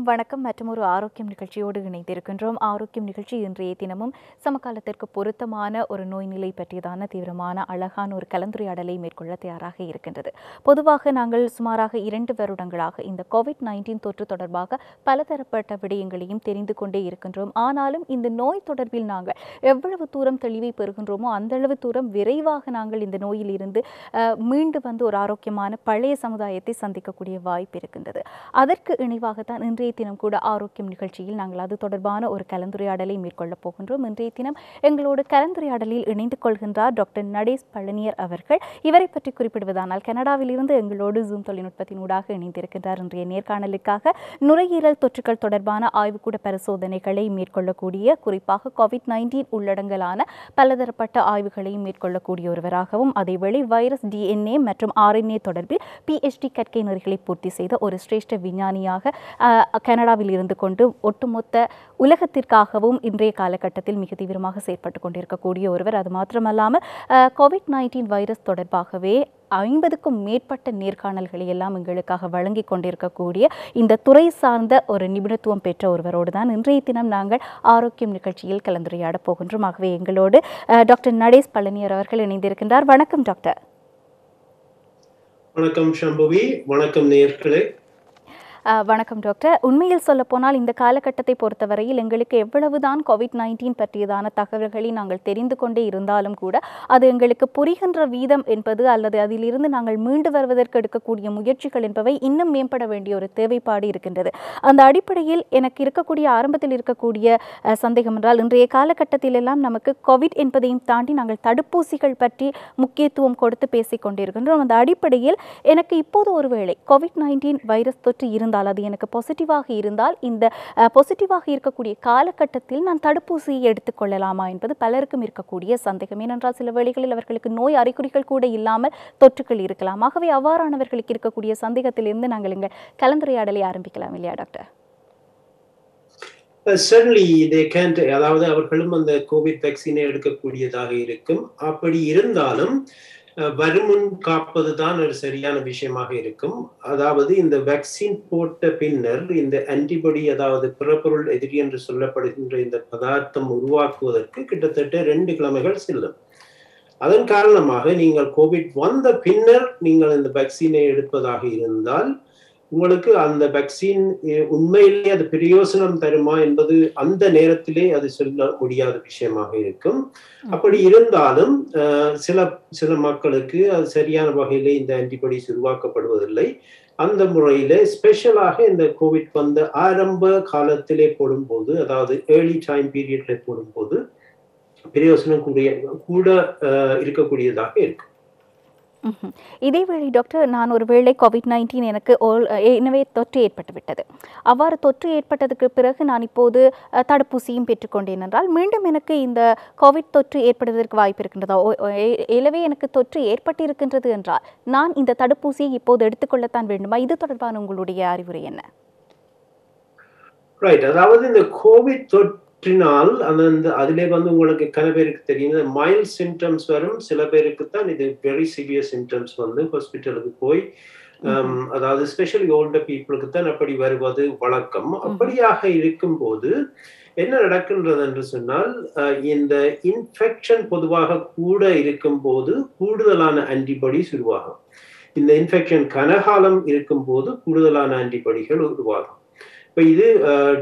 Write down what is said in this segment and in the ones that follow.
வணக்கம் மற்றும் ஒரு ஆரோக்கியம் நிகழ்ச்சியோடு இணைந்திருக்கின்றோம். ஆரோக்கியம் நிகழ்ச்சி இன்றைய தினமும் சமகாலத்திற்கு பொருத்தமான ஒரு நோய் நிலை பற்றியதான தீவிரமான அழகான ஒரு கலந்துரையாடலை மேற்கொள்ள தயாராக இருக்கின்றது. பொதுவாக நாங்கள் சுமாராக 2 வருடங்களாக இந்த COVID-19 தொற்று தொடர்பாக பலதரப்பட்ட விடயங்களையும் தெரிந்து கொண்டே இருக்கின்றோம். ஆனாலும் இந்த நோய் தொடர்பில் நாங்கள் எவ்வளவு தூரம் தெளிவை பெறுகின்றோமோ அந்தளவு தூரம் விரைவாக நாங்கள் இந்த நோயில் இருந்து மீண்டு வந்து ஒரு ஆரோக்கியமான பழைய சமுதாயத்தை சந்திக்கக்கூடிய வாய்ப்பு இருக்கின்றது. அதற்கு இணைவாகத்தான் இன்றைய தினம் கூட ஆரோக்கியம் நிகழ்ச்சியில் நாங்கள் அது தொடர்பான ஒரு கலந்துரையாடலை மேற்கொள்ளப் போகின்றோம். இன்றைய தினம் எங்களோடு கலந்துரையாடலில் இணைந்து கொள்கின்றார் டாக்டர் நடேஷ் பழனியர் அவர்கள். இவரை பற்றி குறிப்பிடுவதானால் கனடாவில் இருந்து எங்களோடு ஜூம் தொழில்நுட்பத்தினூடாக இணைந்திருக்கின்றார். இன்றைய நேர்காணலுக்காக நுரையீரல் தொற்றுக்கள் தொடர்பான ஆய்வுக்கூட பரிசோதனைகளை மேற்கொள்ளக்கூடிய, குறிப்பாக COVID-19 உள்ளடங்கலான பலதரப்பட்ட ஆய்வுகளையும் மேற்கொள்ளக்கூடிய ஒருவராகவும், அதேவேளை வைரஸ் DNA மற்றும் RNA தொடர்பில் PhD கற்கை நெறிகளை பூர்த்தி செய்த ஒரு சிரேஷ்ட விஞ்ஞானியாக கனடாவில் இருந்து கொண்டு ஒட்டுமொத்த உலகத்திற்காகவும் இன்றைய காலகட்டத்தில் மிக தீவிரமாக செயற்பட்டு கொண்டிருக்கக்கூடிய ஒருவர். அது மாத்திரமல்லாமல் COVID-19 வைரஸ் தொடர்பாகவே 50க்கும் மேற்பட்ட நேர்காணல்களை எல்லாம் எங்களுக்காக வழங்கி கொண்டிருக்கக்கூடிய இந்த துறை சார்ந்த ஒரு நிபுணத்துவம் பெற்ற ஒருவரோடு தான் இன்றைய தினம் நாங்கள் ஆரோக்கியம் நிகழ்ச்சியில் கலந்துரையாட போகின்றோம். ஆகவே எங்களோடு டாக்டர் நடேஷ் பழனியர் அவர்கள் இணைந்திருக்கின்றார். வணக்கம் டாக்டர். வணக்கம் சம்பவி. வணக்கம் நேயர்களே. வணக்கம் டாக்டர். உண்மையில் சொல்லப்போனால் இந்த காலகட்டத்தை பொறுத்தவரையில் எங்களுக்கு எவ்வளவுதான் COVID-19 பற்றியதான தகவல்களை நாங்கள் தெரிந்து கொண்டே இருந்தாலும் கூட அது எங்களுக்கு புரிகின்ற வீதம் என்பது அல்லது அதிலிருந்து நாங்கள் மீண்டு வருவதற்கு எடுக்கக்கூடிய முயற்சிகள் என்பவை இன்னும் மேம்பட வேண்டிய ஒரு தேவைப்பாடு இருக்கின்றது. அந்த அடிப்படையில் எனக்கு இருக்கக்கூடிய ஆரம்பத்தில் இருக்கக்கூடிய சந்தேகம் என்றால், இன்றைய காலகட்டத்தில் எல்லாம் நமக்கு கோவிட் என்பதையும் தாண்டி நாங்கள் தடுப்பூசிகள் பற்றி முக்கியத்துவம் கொடுத்து பேசிக் கொண்டிருக்கின்றோம். அந்த அடிப்படையில் எனக்கு இப்போது ஒருவேளை COVID-19 வைரஸ் தொற்று இருந்தால், அது எனக்கு பாசிட்டிவாக இருந்தால், இந்த பாசிட்டிவாக இருக்கக்கூடிய காலகட்டத்தில் நான் தடுப்பூசியை எடுத்துக்கொள்ளலாமா என்பது பலருக்கும் இருக்கக்கூடிய சந்தேகம். ஏனென்றால் சில வேளைகளில் அவர்களுக்கு நோய் அறிகுறிகள் கூட இல்லாமல் தொற்றுகள் இருக்கலாம். ஆகவே அவ்வாறானவர்களுக்கு இருக்கக்கூடிய சந்தேகத்திலிருந்து நாங்கள் எங்கள் கலந்துரையாடலை ஆரம்பிக்கலாம் இல்லையா டாக்டர்? Certainly they can't, அதாவது அவர்களும் அந்த கோவிட் வேக்சினை எடுக்கக்கூடியதாக இருக்கும். அப்படி இருந்தாலும் வருமுன் காப்பது தான் ஒரு சரியான விஷயமாக இருக்கும். அதாவது இந்த வேக்சின் போட்ட பின்னர் இந்த ஆன்டிபாடி, அதாவது பிறப்பொருள் எதிரி என்று சொல்லப்படுகின்ற இந்த பதார்த்தம் உருவாக்குவதற்கு கிட்டத்தட்ட 2 கிழமைகள் செல்லும். அதன் காரணமாக நீங்கள் கோவிட் வந்த பின்னர் நீங்கள் இந்த வேக்சினை எடுப்பதாக இருந்தால் உங்களுக்கு அந்த வேக்சின் உண்மையிலேயே அது பிரயோசனம் தருமா என்பது அந்த நேரத்திலே அது சொல்ல முடியாத விஷயமாக இருக்கும். அப்படி இருந்தாலும் சில மக்களுக்கு அது சரியான வகையிலே இந்த ஆன்டிபாடிஸ் உருவாக்கப்படுவதில்லை. அந்த முறையில ஸ்பெஷலாக இந்த கோவிட் வந்த ஆரம்ப காலத்திலே போடும்போது, அதாவது ஏர்லி டைம் பீரியட்ல போடும்போது பிரயோசனம் கூட இருக்கக்கூடியதாக இருக்கும். இதேவேளை டாக்டர், நான் ஒரு வேளை COVID-19 எனக்கு எனவே தொற்று ஏற்பட்டுவிட்டது. அவ்வாறு தொற்று ஏற்பட்டதுக்கு பிறகு நான் இப்போது தடுப்பூசியும் பெற்றுக்கொண்டேன் என்றால் மீண்டும் எனக்கு இந்த கோவிட் தொற்று ஏற்படுவதற்கு வாய்ப்பு இருக்கின்றதா? எனவே எனக்கு தொற்று ஏற்பட்டிருக்கின்றது என்றால் நான் இந்த தடுப்பூசியை இப்போது எடுத்துக்கொள்ளத்தான் வேண்டுமா? இது தொடர்பான உங்களுடைய அறிவுரை என்ன? ரைட். அதாவது இந்த கோவிட் தொற்றினால் அதிலே உங்களுக்கு கன பேருக்கு தெரியும் மைல்ட் சிம்டம்ஸ் வரும். சில பேருக்கு தான் இது வெரி சிவியர் சிம்டம்ஸ் ஹாஸ்பிட்டலுக்கு போய், அதாவது ஸ்பெஷலி ஓல்டர் பீப்புளுக்கு தான் அப்படி வருவது வழக்கம். அப்படியாக இருக்கும்போது என்ன நடக்கின்றது என்று சொன்னால், இந்த இன்ஃபெக்ஷன் பொதுவாக கூட இருக்கும்போது கூடுதலான ஆன்டிபாடிஸ் உருவாகும். இந்த இன்ஃபெக்ஷன் கனகாலம் இருக்கும்போது கூடுதலான ஆன்டிபாடிகள் உருவாகும். இப்ப இது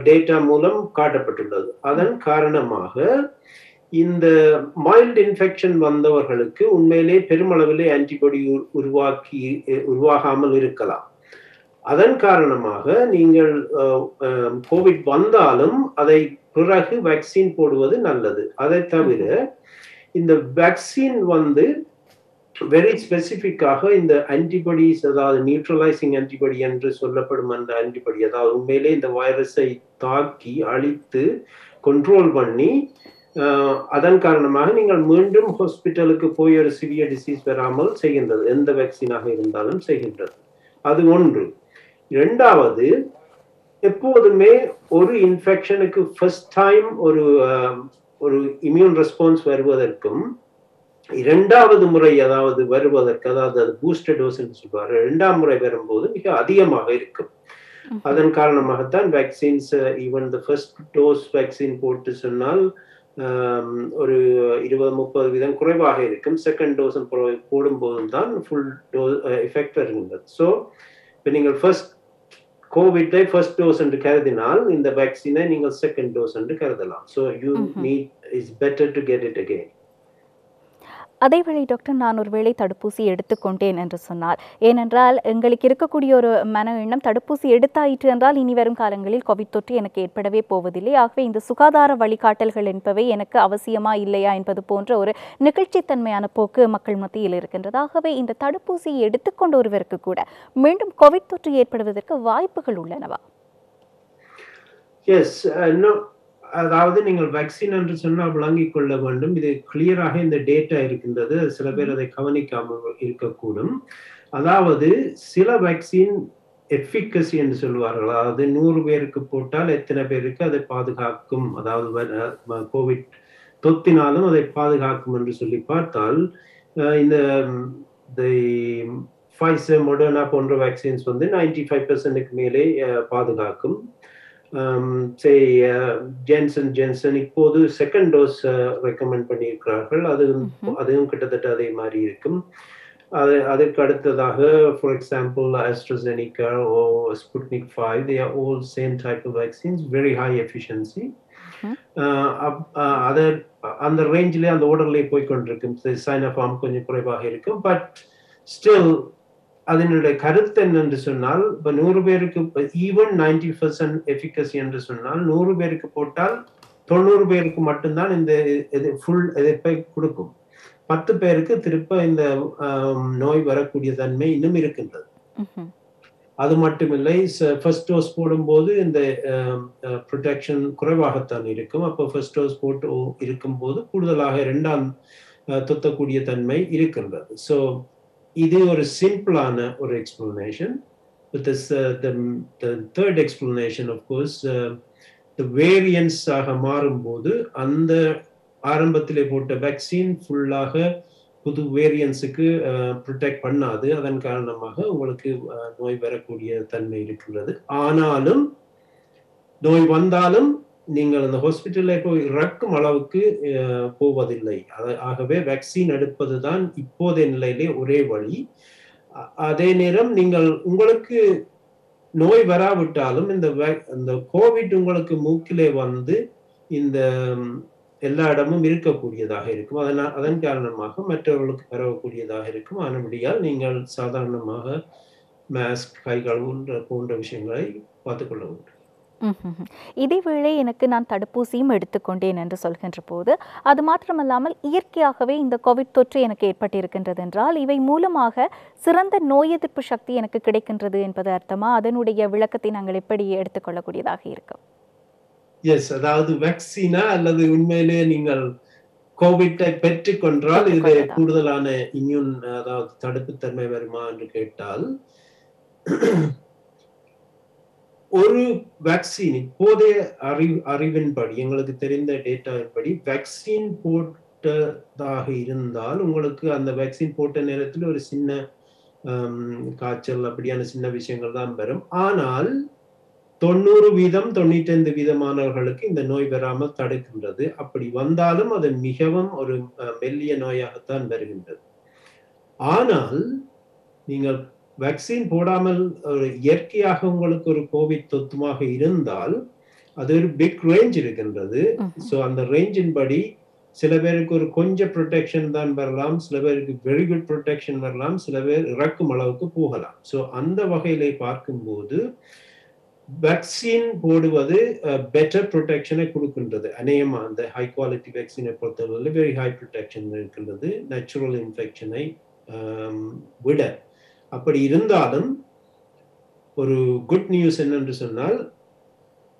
டேட்டா மூலம் காட்டப்பட்டுள்ளது. அதன் காரணமாக இந்த மைல்டு இன்ஃபெக்ஷன் வந்தவர்களுக்கு உண்மையிலே பெருமளவிலே ஆன்டிபாடி உருவாகாமல் இருக்கலாம். அதன் காரணமாக நீங்கள் கோவிட் வந்தாலும் அதை பிறகு வேக்சின் போடுவது நல்லது. அதை தவிர இந்த வேக்சின் வெரி ஸ்பெசிஃபிக்காக இந்த ஆன்டிபாடிஸ், அதாவது நியூட்ரலைசிங் ஆன்டிபாடி என்று சொல்லப்படும் அந்த ஆன்டிபாடி, அதாவது உண்மையிலே இந்த வைரஸை தாக்கி அழித்து கண்ட்ரோல் பண்ணி அதன் காரணமாக நீங்கள் மீண்டும் ஹாஸ்பிட்டலுக்கு போய் ஒரு சிவியர் டிசீஸ் வராமல் செய்கின்றது. எந்த வேக்சினாக இருந்தாலும் செய்கின்றது. அது ஒன்று. இரண்டாவது, எப்போதுமே ஒரு இன்ஃபெக்ஷனுக்கு ஃபர்ஸ்ட் டைம் ஒரு இம்யூன் ரெஸ்பான்ஸ் வருவதற்கும் இரண்டாவது முறை அதாவது வருவதற்கு, அதாவது அது பூஸ்டர் டோஸ் என்று சொல்வார், இரண்டாம் முறை வரும்போது மிக அதிகமாக இருக்கும். அதன் காரணமாகத்தான் vaccines even the first dose vaccine போட்டு சொன்னால் ஒரு 20-30% குறைவாக இருக்கும். செகண்ட் டோஸ் போடும்போது தான் ஃபுல் டோஸ் எஃபெக்ட் வருகின்றது. ஸோ இப்போ நீங்கள் ஃபர்ஸ்ட் கோவிட்டை ஃபர்ஸ்ட் டோஸ் என்று கருதினால் இந்த வேக்சினை நீங்கள் செகண்ட் டோஸ் என்று கருதலாம். So you need is better to get it again. அதேவேளை டாக்டர், நான் ஒருவேளை தடுப்பூசி எடுத்துக்கொண்டேன் என்று சொன்னார், ஏனென்றால் எங்களுக்கு இருக்கக்கூடிய ஒரு மன எண்ணம், தடுப்பூசி எடுத்தாயிற்று என்றால் இனி வரும் காலங்களில் கோவிட் தொற்று எனக்கு ஏற்படவே போவதில்லை, ஆகவே இந்த சுகாதார வழிகாட்டல்கள் என்பவை எனக்கு அவசியமா இல்லையா என்பது போன்ற ஒரு நிகழ்ச்சித்தன்மையான போக்கு மக்கள் மத்தியில் இருக்கின்றது. ஆகவே இந்த தடுப்பூசியை எடுத்துக்கொண்ட ஒருவருக்கு கூட மீண்டும் கோவிட் தொற்று ஏற்படுவதற்கு வாய்ப்புகள் உள்ளனவா? எஸ், அதாவது நீங்கள் வேக்சின் என்று சொன்னால் விளங்கிக் கொள்ள வேண்டும். இது கிளியராக இந்த டேட்டா இருக்கின்றது. சில பேர் அதை கவனிக்காமல் இருக்கக்கூடும். அதாவது சில வேக்சின் எஃபிகசி என்று சொல்வார்கள். அதாவது 100 பேருக்கு போட்டால் எத்தனை பேருக்கு அதை பாதுகாக்கும், அதாவது கோவிட் தொத்தினாலும் அதை பாதுகாக்கும் என்று சொல்லி பார்த்தால் இந்த ஃபைசர், மொடர்னா போன்ற வேக்சின்ஸ் 95% மேலே பாதுகாக்கும். ஜென்சன் இப்போது செகண்ட் டோஸ் ரெக்கமெண்ட் பண்ணியிருக்கிறார்கள். அதுவும் கிட்டத்தட்ட அதே மாதிரி இருக்கும். அதற்கு அடுத்ததாக for example AstraZeneca or Sputnik 5, they are all same type of vaccines, very high efficiency. அந்த ரேஞ்சிலே அந்த ஓர்டர்லேயே போய்கொண்டிருக்கும். சைனோஃபார்ம் கொஞ்சம் குறைவாக இருக்கும். பட் ஸ்டில் அதனுடைய கருத்து என்னென்று சொன்னால், இப்போ 100 பேருக்கு ஈவன் 90% எஃபிகசி என்று சொன்னால் 100 பேருக்கு போட்டால் 90 பேருக்கு மட்டும்தான் இந்த ஃபுல் எதிர்ப்பை கொடுக்கும். 10 பேருக்கு திருப்ப இந்த நோய் வரக்கூடிய தன்மை இன்னும் இருக்கின்றது. அது மட்டுமில்லை, ஃபர்ஸ்ட் டோஸ் போடும்போது இந்த ப்ரொடெக்ஷன் குறைவாகத்தான் இருக்கும். அப்போ ஃபர்ஸ்ட் டோஸ் போட்டு இருக்கும்போது கூடுதலாக 2ஆம் தொத்தக்கூடிய தன்மை இருக்கின்றது. ஸோ இது ஒரு சிம்பிளான ஒரு explanation. The third explanation, of course, the variants ஆக மாறும்போது அந்த ஆரம்பத்திலே போட்ட வேக்சின் ஃபுல்லாக புது வேரியன்ஸுக்கு ப்ரொடெக்ட் பண்ணாது. அதன் காரணமாக உங்களுக்கு நோய் வரக்கூடிய தன்மை இருக்கின்றது. ஆனாலும் நோய் வந்தாலும் நீங்கள் அந்த ஹாஸ்பிட்டலில் போய் இறக்கும் அளவுக்கு போவதில்லை. ஆகவே வேக்சின் எடுப்பது தான் இப்போதைய நிலையிலே ஒரே வழி. அதே நேரம் நீங்கள் உங்களுக்கு நோய் வராவிட்டாலும் இந்த கோவிட் உங்களுக்கு மூக்கிலே வந்து இந்த எல்லா இடமும் இருக்கக்கூடியதாக இருக்கும். அதன் காரணமாக மற்றவர்களுக்கு பரவக்கூடியதாக இருக்கும். ஆனபடியால் நீங்கள் சாதாரணமாக மாஸ்க், கை கழுவு போன்ற விஷயங்களை பார்த்துக்கொள்ள வேண்டும். இதேவேளை எனக்கு நான் தடுப்பூசியும் எடுத்துக்கொண்டேன் என்று சொல்கின்ற போது, அது மாத்திரமல்லாமல் இயற்கையாகவே இந்த கோவிட் தொற்று எனக்கு ஏற்பட்டிருக்கின்றது என்றால் இவை மூலமாக சிறந்த நோய் எதிர்ப்பு சக்தி எனக்கு கிடைக்கின்றது என்பது அர்த்தமா? அதனுடைய விளக்கத்தை நாங்கள் எப்படி எடுத்துக்கொள்ளக்கூடியதாக இருக்கும்? எஸ், அதாவது வேக்சினா அல்லது உண்மையிலே நீங்கள் கோவிட்டை பெற்றுக்கொண்டால் இது கூடுதலான இம்யூன், அதாவது தடுப்பு தன்மை வருமா என்று கேட்டால், ஒரு வேக்சின் இப்போதைய அறிவின்படி, எங்களுக்கு தெரிந்த டேட்டாவின்படி, வேக்சின் போட்டதாக இருந்தால் உங்களுக்கு அந்த வேக்சின் போட்ட நேரத்தில் ஒரு சின்ன காய்ச்சல் அப்படியான சின்ன விஷயங்கள் தான் வரும். ஆனால் 90%, 95% இந்த நோய் வராமல் தடுக்கின்றது. அப்படி வந்தாலும் அது மிகவும் ஒரு மெல்லிய நோயாகத்தான் வருகின்றது. ஆனால் நீங்கள் வேக்சின் போடாமல் ஒரு இயற்கையாக உங்களுக்கு ஒரு கோவிட் தொத்துமாக இருந்தால் அது ஒரு பிக் ரேஞ்ச் இருக்கின்றது. ஸோ அந்த ரேஞ்சின் படி சில பேருக்கு ஒரு கொஞ்சம் ப்ரொடெக்ஷன் தான் வரலாம், சில பேருக்கு வெரி குட் ப்ரொடெக்ஷன் வரலாம், சில பேர் இறக்கும் அளவுக்கு போகலாம். ஸோ அந்த வகையிலே பார்க்கும்போது வேக்சின் போடுவது பெட்டர் ப்ரொடெக்ஷனை கொடுக்கின்றது. அநேகமா அந்த ஹை குவாலிட்டி வேக்சினை பொறுத்தவரை வெரி ஹை ப்ரொடெக்ஷன் இருக்கின்றது நேச்சுரல் இன்ஃபெக்ஷனை விட. அப்படி இருந்தாலும் ஒரு குட் நியூஸ் என்னென்று சொன்னால்,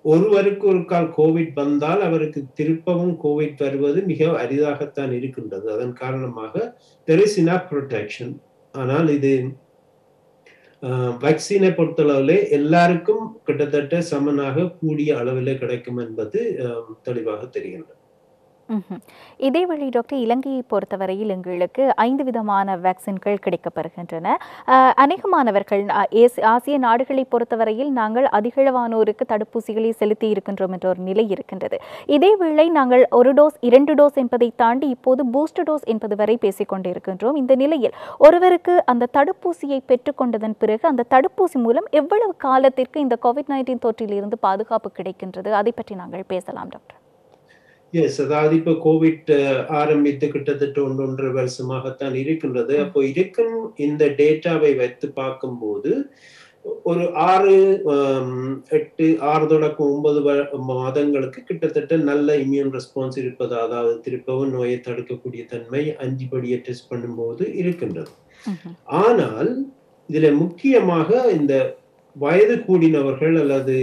ஒருவருக்கு ஒரு கால் கோவிட் வந்தால் அவருக்கு திருப்பவும் கோவிட் வருவது மிக அரிதாகத்தான் இருக்கின்றது. அதன் காரணமாக there is enough protection. ஆனால் இது வேக்சினை பொறுத்தளவிலே எல்லாருக்கும் கிட்டத்தட்ட சமனாக கூடிய அளவிலே கிடைக்கும் என்பது தெளிவாக தெரிகின்றது. ம்ஹும். இதேவேளை டாக்டர், இலங்கையை பொறுத்தவரையில் எங்களுக்கு 5 விதமான வேக்சின்கள் கிடைக்கப்பெறுகின்றன. அநேகமானவர்கள் ஆசிய நாடுகளை பொறுத்தவரையில் நாங்கள் அதிகளவானோருக்கு தடுப்பூசிகளை செலுத்தி இருக்கின்றோம் என்ற ஒரு நிலை இருக்கின்றது. இதேவேளை நாங்கள் 1 டோஸ் 2 டோஸ் என்பதை தாண்டி இப்போது பூஸ்டர் டோஸ் என்பது வரை பேசிக்கொண்டிருக்கின்றோம். இந்த நிலையில் ஒருவருக்கு அந்த தடுப்பூசியை பெற்றுக்கொண்டதன் பிறகு அந்த தடுப்பூசி மூலம் எவ்வளவு காலத்திற்கு இந்த கோவிட்-19 தொற்றிலிருந்து பாதுகாப்பு கிடைக்கின்றது, அதை பற்றி நாங்கள் பேசலாம் டாக்டர். எஸ், அதாவது இப்ப கோவிட் ஆரம்பித்து கிட்டத்தட்ட 1.5 வருஷமாகத்தான் இருக்கின்றது. அப்போ இருக்கும் இந்த டேட்டாவை வைத்து பார்க்கும்போது ஒரு 6 தொடக்கம் 9 மாதங்களுக்கு கிட்டத்தட்ட நல்ல இம்யூன் ரெஸ்பான்ஸ் இருப்பது, அதாவது திருப்பவும் நோயை தடுக்கக்கூடிய தன்மை ஆன்டிபாடியை டெஸ்ட் பண்ணும்போது இருக்கின்றது. ஆனால் இதுல முக்கியமாக இந்த வயது கூடினவர்கள் அல்லது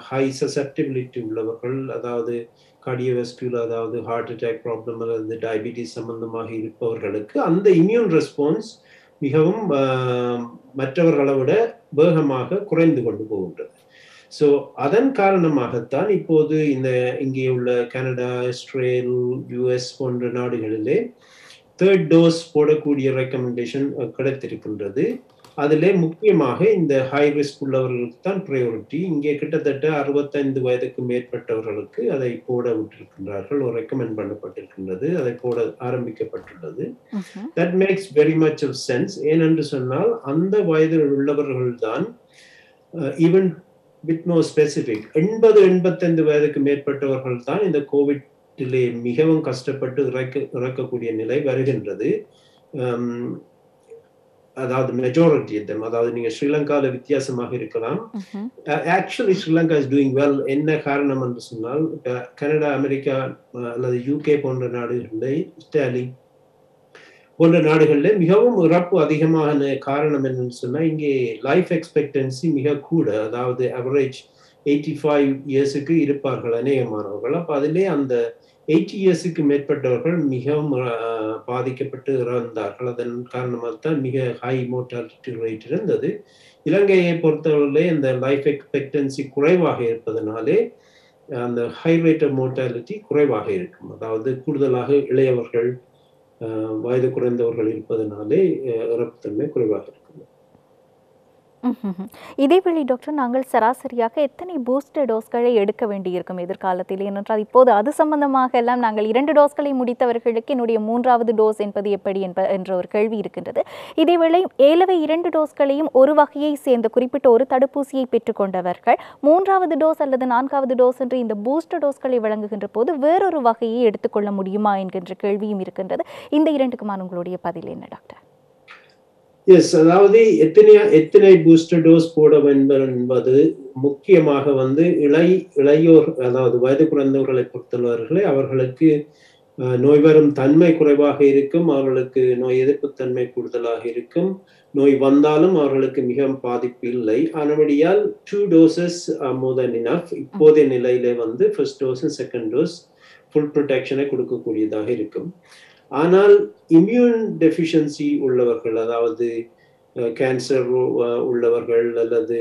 ஹை சசெப்டிபிலிட்டி உள்ளவர்கள், அதாவது கார்டியோவாஸ்குலர், அதாவது ஹார்ட் அட்டாக் ப்ராப்ளம் அல்லது டயபிட்டிஸ் சம்பந்தமாக இருப்பவர்களுக்கு அந்த இம்யூன் ரெஸ்பான்ஸ் மிகவும் மற்றவர்களை விட வேகமாக குறைந்து கொண்டு போகின்றது. ஸோ அதன் காரணமாகத்தான் இப்போது இங்கே உள்ள கனடா, இஸ்ரேல், யுஎஸ் போன்ற நாடுகளிலே 3rd டோஸ் போடக்கூடிய ரெக்கமெண்டேஷன் கிடைத்திருக்கின்றது. அதிலே முக்கியமாக இந்த ஹை ரிஸ்க் உள்ளவர்களுக்கு தான் ப்ரையாரிட்டி. இங்கே கிட்டத்தட்ட 65 வயதுக்கு மேற்பட்டவர்களுக்கு அதை போட விட்டிருக்கின்றார்கள், ஒரு ரெக்கமெண்ட் பண்ணப்பட்டிருக்கின்றது, அதை போட ஆரம்பிக்கப்பட்டுள்ளது. That makes very much of sense. ஏனென்று சொன்னால் அந்த வயதில் உள்ளவர்கள் தான் ஈவன் வித் நோ ஸ்பெசிபிக் 80-85 வயதுக்கு மேற்பட்டவர்கள் தான் இந்த கோவிட்டிலே மிகவும் கஷ்டப்பட்டு இறக்கக்கூடிய நிலை வருகின்றது. அதாவது மெஜாரிட்டி, அதாவது நீங்க ஸ்ரீலங்கால வித்தியாசமாக இருக்கலாம். Actually Sri Lanka is doing well. என்ன காரணம் என்று சொன்னால், கனடா, அமெரிக்கா அல்லது யூகே போன்ற நாடுகளில், இத்தாலி போன்ற நாடுகளில் மிகவும் இறப்பு அதிகமான காரணம் என்னன்னு சொன்னா, இங்கே லைஃப் எக்ஸ்பெக்டன்சி மிக கூட, அதாவது அவரேஜ் 85 இயர்ஸுக்கு இருப்பார்கள் அநேகமானவர்கள். அப்ப அதிலே அந்த 80 இயர்ஸுக்கு மேற்பட்டவர்கள் மிகவும் பாதிக்கப்பட்டு இறந்தார்கள். அதன் காரணமாக தான் மிக ஹை மோர்டாலிட்டி ரேட் இருந்தது. இலங்கையை பொறுத்தவரையிலே இந்த லைஃப் எக்ஸ்பெக்டன்சி குறைவாக இருப்பதனாலே அந்த ஹை ரேட் ஆஃப் மோர்டாலிட்டி குறைவாக இருக்கும். அதாவது கூடுதலாக இளையவர்கள், வயது குறைந்தவர்கள் இருப்பதனாலே இறப்புத்தன்மை குறைவாக இருக்கும். இதேவேளை டாக்டர், நாங்கள் சராசரியாக எத்தனை பூஸ்டர் டோஸ்களை எடுக்க வேண்டியிருக்கும் எதிர்காலத்தில்? ஏனென்றால் இப்போது அது சம்பந்தமாக எல்லாம் நாங்கள் 2 டோஸ்களை முடித்தவர்களுக்கு என்னுடைய 3வது டோஸ் என்பது எப்படி என்ற ஒரு கேள்வி இருக்கின்றது. இதேவேளை 2 டோஸ்களையும் ஒரு வகையை சேர்ந்த குறிப்பிட்ட ஒரு தடுப்பூசியை பெற்றுக்கொண்டவர்கள் 3வது டோஸ் அல்லது 4வது டோஸ் என்று இந்த பூஸ்டர் டோஸ்களை வழங்குகின்ற போது வேறொரு வகையை எடுத்துக்கொள்ள முடியுமா என்கின்ற கேள்வியும் இருக்கின்றது. இந்த 2க்குமான உங்களுடைய பதில் என்ன டாக்டர்? எஸ், அதாவது எத்தனை பூஸ்டர் டோஸ் போட வேண்டும் என்பது முக்கியமாக இளையோர், அதாவது வயது குறைந்தவர்களை பொறுத்தவர்களை அவர்களுக்கு நோய் வரும் தன்மை குறைவாக இருக்கும், அவர்களுக்கு நோய் எதிர்ப்பு தன்மை கூடுதலாக இருக்கும், நோய் வந்தாலும் அவர்களுக்கு மிக பாதிப்பு இல்லை. ஆனபடியால் 2 doses more than enough. இப்போதைய நிலையிலே first dose, second dose full ப்ரொடெக்ஷனை கொடுக்கக்கூடியதாக இருக்கும். ஆனால் இம்யூன் டெஃபிஷியன்சி உள்ளவர்கள், அதாவது கேன்சர் உள்ளவர்கள் அல்லது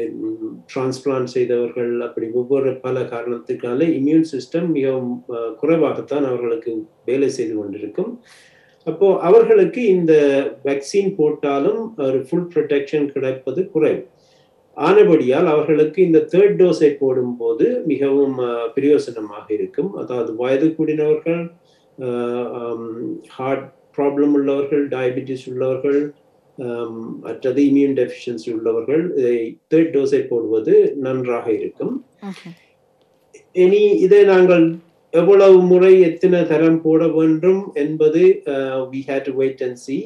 டிரான்ஸ்பிளான்ட் செய்தவர்கள், அப்படி ஒவ்வொரு பல காரணத்துக்கான இம்யூன் சிஸ்டம் மிகவும் குறைவாகத்தான் அவர்களுக்கு வேலை செய்து கொண்டிருக்கும். அப்போ அவர்களுக்கு இந்த வேக்சின் போட்டாலும் ஒரு ஃபுல் ப்ரொடெக்ஷன் கிடைப்பது குறைவு. ஆனபடியால் அவர்களுக்கு இந்த 3rd டோஸை போடும்போது மிகவும் பிரயோசனமாக இருக்கும். அதாவது வயது கூடினவர்கள், ஹார்ட் ப்ராப்ளம் உள்ளவர்கள், டயபிட்டிஸ் உள்ளவர்கள், மற்றது இம்யூன் டெஃபிஷியன்சி உள்ளவர்கள் 3rd டோஸை போடுவது நன்றாக இருக்கும். இனி இதை நாங்கள் எவ்வளவு முறை எத்தனை தரம் போட வேண்டும் என்பது we had to wait and see.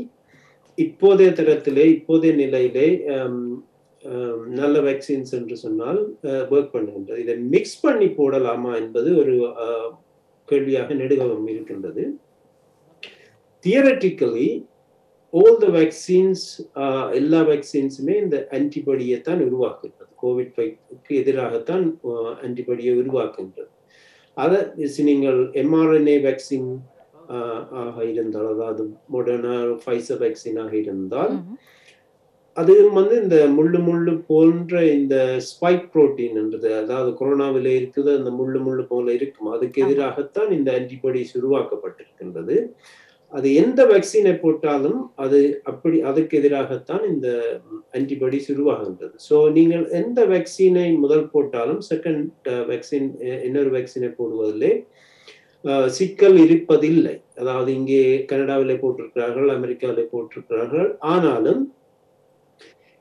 இப்போதைய தரத்திலே, இப்போதைய நிலையிலே நல்ல வேக்சின்ஸ் என்று சொன்னால் ஒர்க் பண்ணுகின்றது. இதை மிக்ஸ் பண்ணி போடலாமா என்பது ஒரு கேள்வியாக நெடுகவும் இருக்கின்றது. தியரட்டிக்கலி all the vaccines, எல்லா வேக்சின்ஸுமே இந்த ஆன்டிபாடியை தான் உருவாக்குகிறது. கோவிட்க்கு எதிராகத்தான் ஆன்டிபாடியை உருவாக்குகின்றது. அதை நீங்கள் mRNA வேக்சின் ஆக இருந்தால், அதாவது மொடர்னா, ஃபைசர் வேக்சினாக இருந்தால் அதுவும் வந்து இந்த முள்ளு முள்ளு போன்ற இந்த ஸ்பைக் புரோட்டீன் என்றது, அதாவது கொரோனாவில இருக்குது அந்த முள்ளு முள்ளு போல இருக்கும், அதுக்கு ஆமா. எதிராகத்தான் இந்த ஆன்டிபாடிஸ் உருவாக்கப்பட்டிருக்கின்றது. அது எந்த வேக்சினை போட்டாலும் அது அப்படி அதுக்கு எதிராகத்தான் இந்த ஆன்டிபாடிஸ் உருவாகின்றது. ஸோ நீங்கள் எந்த வேக்சினை முதல் போட்டாலும் செகண்ட் வேக்சின் இன்னொரு வேக்சினை போடுவதிலே சிக்கல் இருப்பதில்லை. அதாவது இங்கே கனடாவிலே போட்டிருக்கிறார்கள், அமெரிக்காவிலே போட்டிருக்கிறார்கள். ஆனாலும்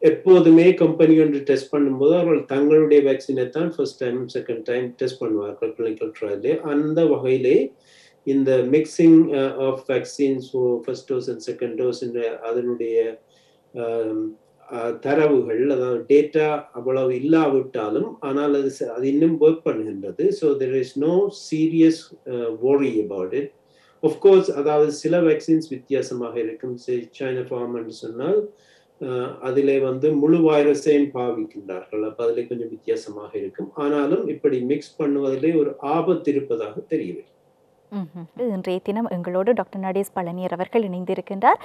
எப்போதுமே கம்பெனி ஒன்று டெஸ்ட் பண்ணும்போது அவர்கள் தங்களுடைய வேக்சினை தான் first time second time test பண்ணுவார்கள் கிளினிக்கல் ட்ரையலே. அந்த வகையிலே இந்த mixing of vaccines first dose and second dose அதனுடைய தரவுகள், அதாவது டேட்டா அவ்வளவு இல்லாவிட்டாலும் ஆனால் அது இன்னும் ஒர்க் பண்ணுகின்றது. So there is no serious worry about it. Of course அதாவது சில வேக்சின்ஸ் வித்தியாசமாக இருக்கும். சைனா ஃபார்ம் என்று சொன்னால் அதிலே வந்து முழு வைரஸையும் பாவிக்கின்றார்கள், அப்போ அதிலே கொஞ்சம் வித்தியாசமாக இருக்கும். ஆனாலும் இப்படி மிக்ஸ் பண்ணுவதிலே ஒரு ஆபத்து இருப்பதாக தெரியவில்லை. இன்றைய தினம் எங்களோடு டாக்டர் நடேஷ் பழனியர் அவர்கள் இணைந்திருக்கின்றார்.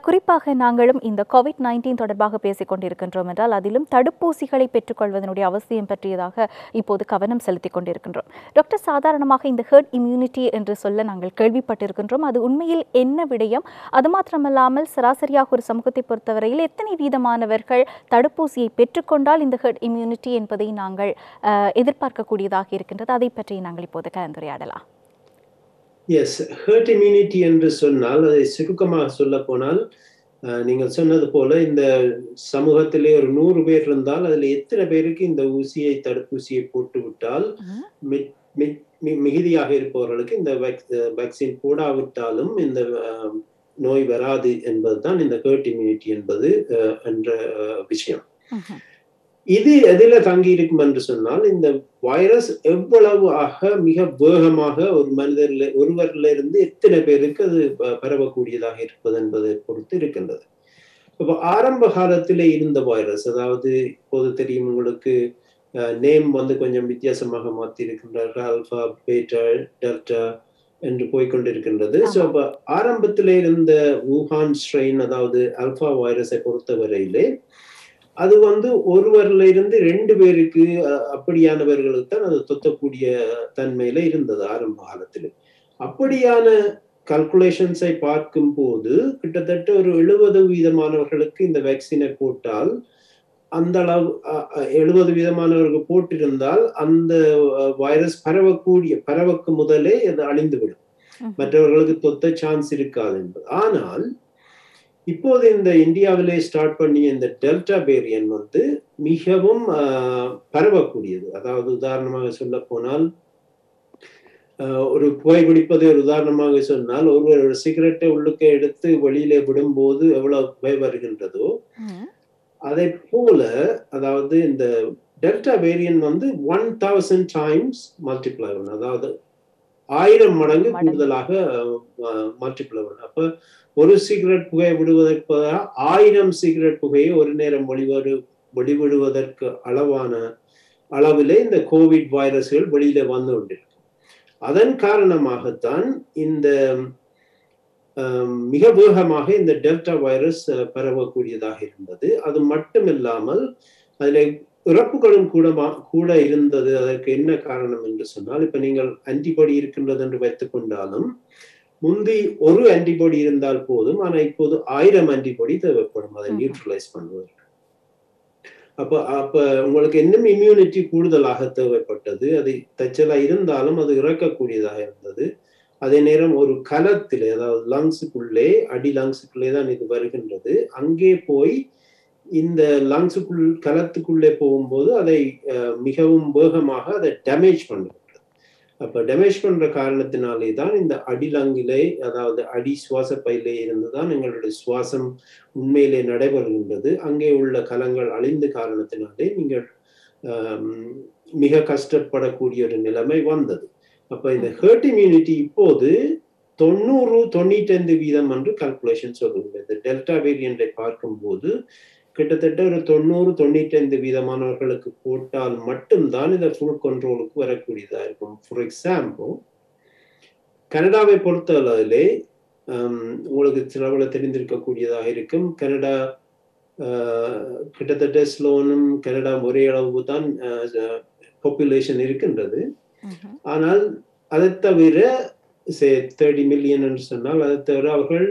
குறிப்பாக நாங்களும் இந்த COVID-19 தொடர்பாக பேசிக் கொண்டிருக்கின்றோம் என்றால் அதிலும் தடுப்பூசிகளை பெற்றுக்கொள்வதனுடைய அவசியம் பற்றியதாக இப்போது கவனம் செலுத்திக் கொண்டிருக்கின்றோம். டாக்டர், சாதாரணமாக இந்த ஹெர்ட் இம்யூனிட்டி என்று சொல்ல நாங்கள் கேள்விப்பட்டிருக்கின்றோம். அது உண்மையில் என்ன விடயம்? அது மாத்திரமல்லாமல் சராசரியாக ஒரு சமூகத்தை பொறுத்தவரையில் எத்தனை வீதமானவர்கள் தடுப்பூசியை பெற்றுக்கொண்டால் இந்த ஹெர்ட் இம்யூனிட்டி என்பதை நாங்கள் எதிர்பார்க்கக்கூடியதாக இருக்கின்றது? அதை பற்றி நாங்கள் இப்போது கலந்துரையாடலாம். எஸ், ஹெர்ட் இம்யூனிட்டி என்று சொன்னால் அதை சுருக்கமாக சொல்ல போனால் நீங்கள் சொன்னது போல இந்த சமூகத்திலே ஒரு 100 பேர் இருந்தால் அதில் எத்தனை பேருக்கு இந்த தடுப்பூசியை போட்டு விட்டால் மிகுதியாக இருப்பவர்களுக்கு இந்த வேக்சின் போடாவிட்டாலும் இந்த நோய் வராது என்பதுதான் இந்த ஹெர்ட் இம்யூனிட்டி என்பது என்ற விஷயம். இது எதில தங்கி இருக்கும் என்று சொன்னால் இந்த வைரஸ் எவ்வளவு மிக வேகமாக ஒரு ஒருவரிலிருந்து எத்தனை பேருக்கு அது பரவக்கூடியதாக இருப்பது என்பதை பொறுத்து இருக்கின்றது. இப்போ ஆரம்ப காலத்திலே இருந்த வைரஸ், அதாவது இப்போது தெரியும் உங்களுக்கு, நேம் வந்து கொஞ்சம் வித்தியாசமாக மாற்றி இருக்கின்றார்கள், ஆல்பா, பீட்டா, டெல்டா என்று போய்கொண்டிருக்கின்றது. ஸோ அப்போ ஆரம்பத்திலே இருந்த வூஹான் ஸ்ட்ரெயின், அதாவது ஆல்பா வைரஸை பொறுத்தவரையிலே அது வந்து ஒருவரில் இருந்து 2 பேருக்கு அப்படியானவர்களுக்கு தான் அது தொத்தக்கூடிய தன்மையில இருந்தது ஆரம்ப காலத்தில். அப்படியான கல்குலேஷன்ஸை பார்க்கும் போது கிட்டத்தட்ட ஒரு 70% இந்த வேக்சினை போட்டால், அந்த அளவு 70% போட்டிருந்தால் அந்த வைரஸ் பரவக்கு முதலே அது அழிந்துவிடும், மற்றவர்களுக்கு தொத்த சான்ஸ் இருக்காது என்பது. ஆனால் இப்போது இந்த இந்தியாவிலே ஸ்டார்ட் பண்ணிய இந்த டெல்டா வேரியன்ட் வந்து மிகவும் பரவக்கூடியது. அதாவது உதாரணமாக சொல்ல போனால், ஒரு புகைப்பிடிப்பது ஒரு உதாரணமாக சொன்னால், ஒருவர் ஒரு சிகரெட்டை உள்ளுக்க எடுத்து வெளியிலே விடும்போது எவ்வளவு புகை வருகின்றதோ அதை போல, அதாவது இந்த டெல்டா வேரியன்ட் வந்து 1000 times மல்டிப்ளை ஆகும், அதாவது 1000 மடங்கு கூடுதலாக மல்டிப்ளை ஆகும். அப்ப ஒரு சிகரெட் புகையை விடுவதற்கு 1000 சிகரெட் புகையை ஒரு நேரம் வெளிவிடுவதற்கு அளவிலே இந்த கோவிட் வைரஸ்கள் வெளியில வந்து கொண்டிருக்கும். அதன் காரணமாகத்தான் இந்த மிக வேகமாக இந்த டெல்டா வைரஸ் பரவக்கூடியதாக இருந்தது. அது மட்டுமில்லாமல் அதில் இறப்புகளும் கூட இருந்தது. அதற்கு என்ன காரணம் என்று சொன்னால், இப்ப நீங்கள் ஆன்டிபாடி இருக்கின்றது என்று வைத்துக் கொண்டாலும், முந்தி ஒரு ஆன்டிபாடி இருந்தால் போதும், ஆனா இப்போது 1000 ஆன்டிபாடி தேவைப்படும் அதை நியூட்ரலைஸ் பண்ணுவதற்கு. அப்ப உங்களுக்கு இன்னும் இம்யூனிட்டி கூடுதலாக தேவைப்பட்டது. அது தச்சலா இருந்தாலும் அது இறக்கக்கூடியதாக இருந்தது. அதே நேரம் ஒரு கலத்திலே, அதாவது லங்ஸுக்குள்ளே, அடி லங்ஸுக்குள்ளே தான் இது வருகின்றது. அங்கே போய் இந்த கலத்துக்குள்ளே போகும்போது அதை மிகவும் வேகமாக அதை டேமேஜ் பண்ணுகிறது. அப்ப டேமேஜ் பண்ற காரணத்தினாலே தான் இந்த அடிலங்கிலே, அதாவது அடி சுவாச பையிலே இருந்துதான் எங்களுடைய சுவாசம் உண்மையிலே நடைபெறுகின்றது. அங்கே உள்ள கலங்கள் அழிந்த காரணத்தினாலே நீங்கள் மிக கஷ்டப்படக்கூடிய ஒரு நிலைமை வந்தது. அப்ப இந்த ஹெர்ட் இம்யூனிட்டி இப்போது 90-95% என்று கால்குலேஷன் சொல்லுகிறது. இந்த டெல்டா வேரியண்டை பார்க்கும்போது கிட்டத்தட்ட ஒரு 90-95% போட்டால் மட்டும்தான் இந்த ஃபுல் கண்ட்ரோலுக்கு வரக்கூடியதா இருக்கும். ஃபார் எக்ஸாம்பிள், கனடாவை பொறுத்த அளவிலே உங்களுக்கு சிலவள தெரிந்திருக்கக்கூடியதாக இருக்கும். கனடா கிட்டத்தட்ட ஸ்லோனும் கனடா ஒரே அளவு தான் பாப்புலேஷன் இருக்கின்றது. ஆனால் அதை தவிர 30 மில்லியன் என்று சொன்னால் அதை தவிர அவர்கள்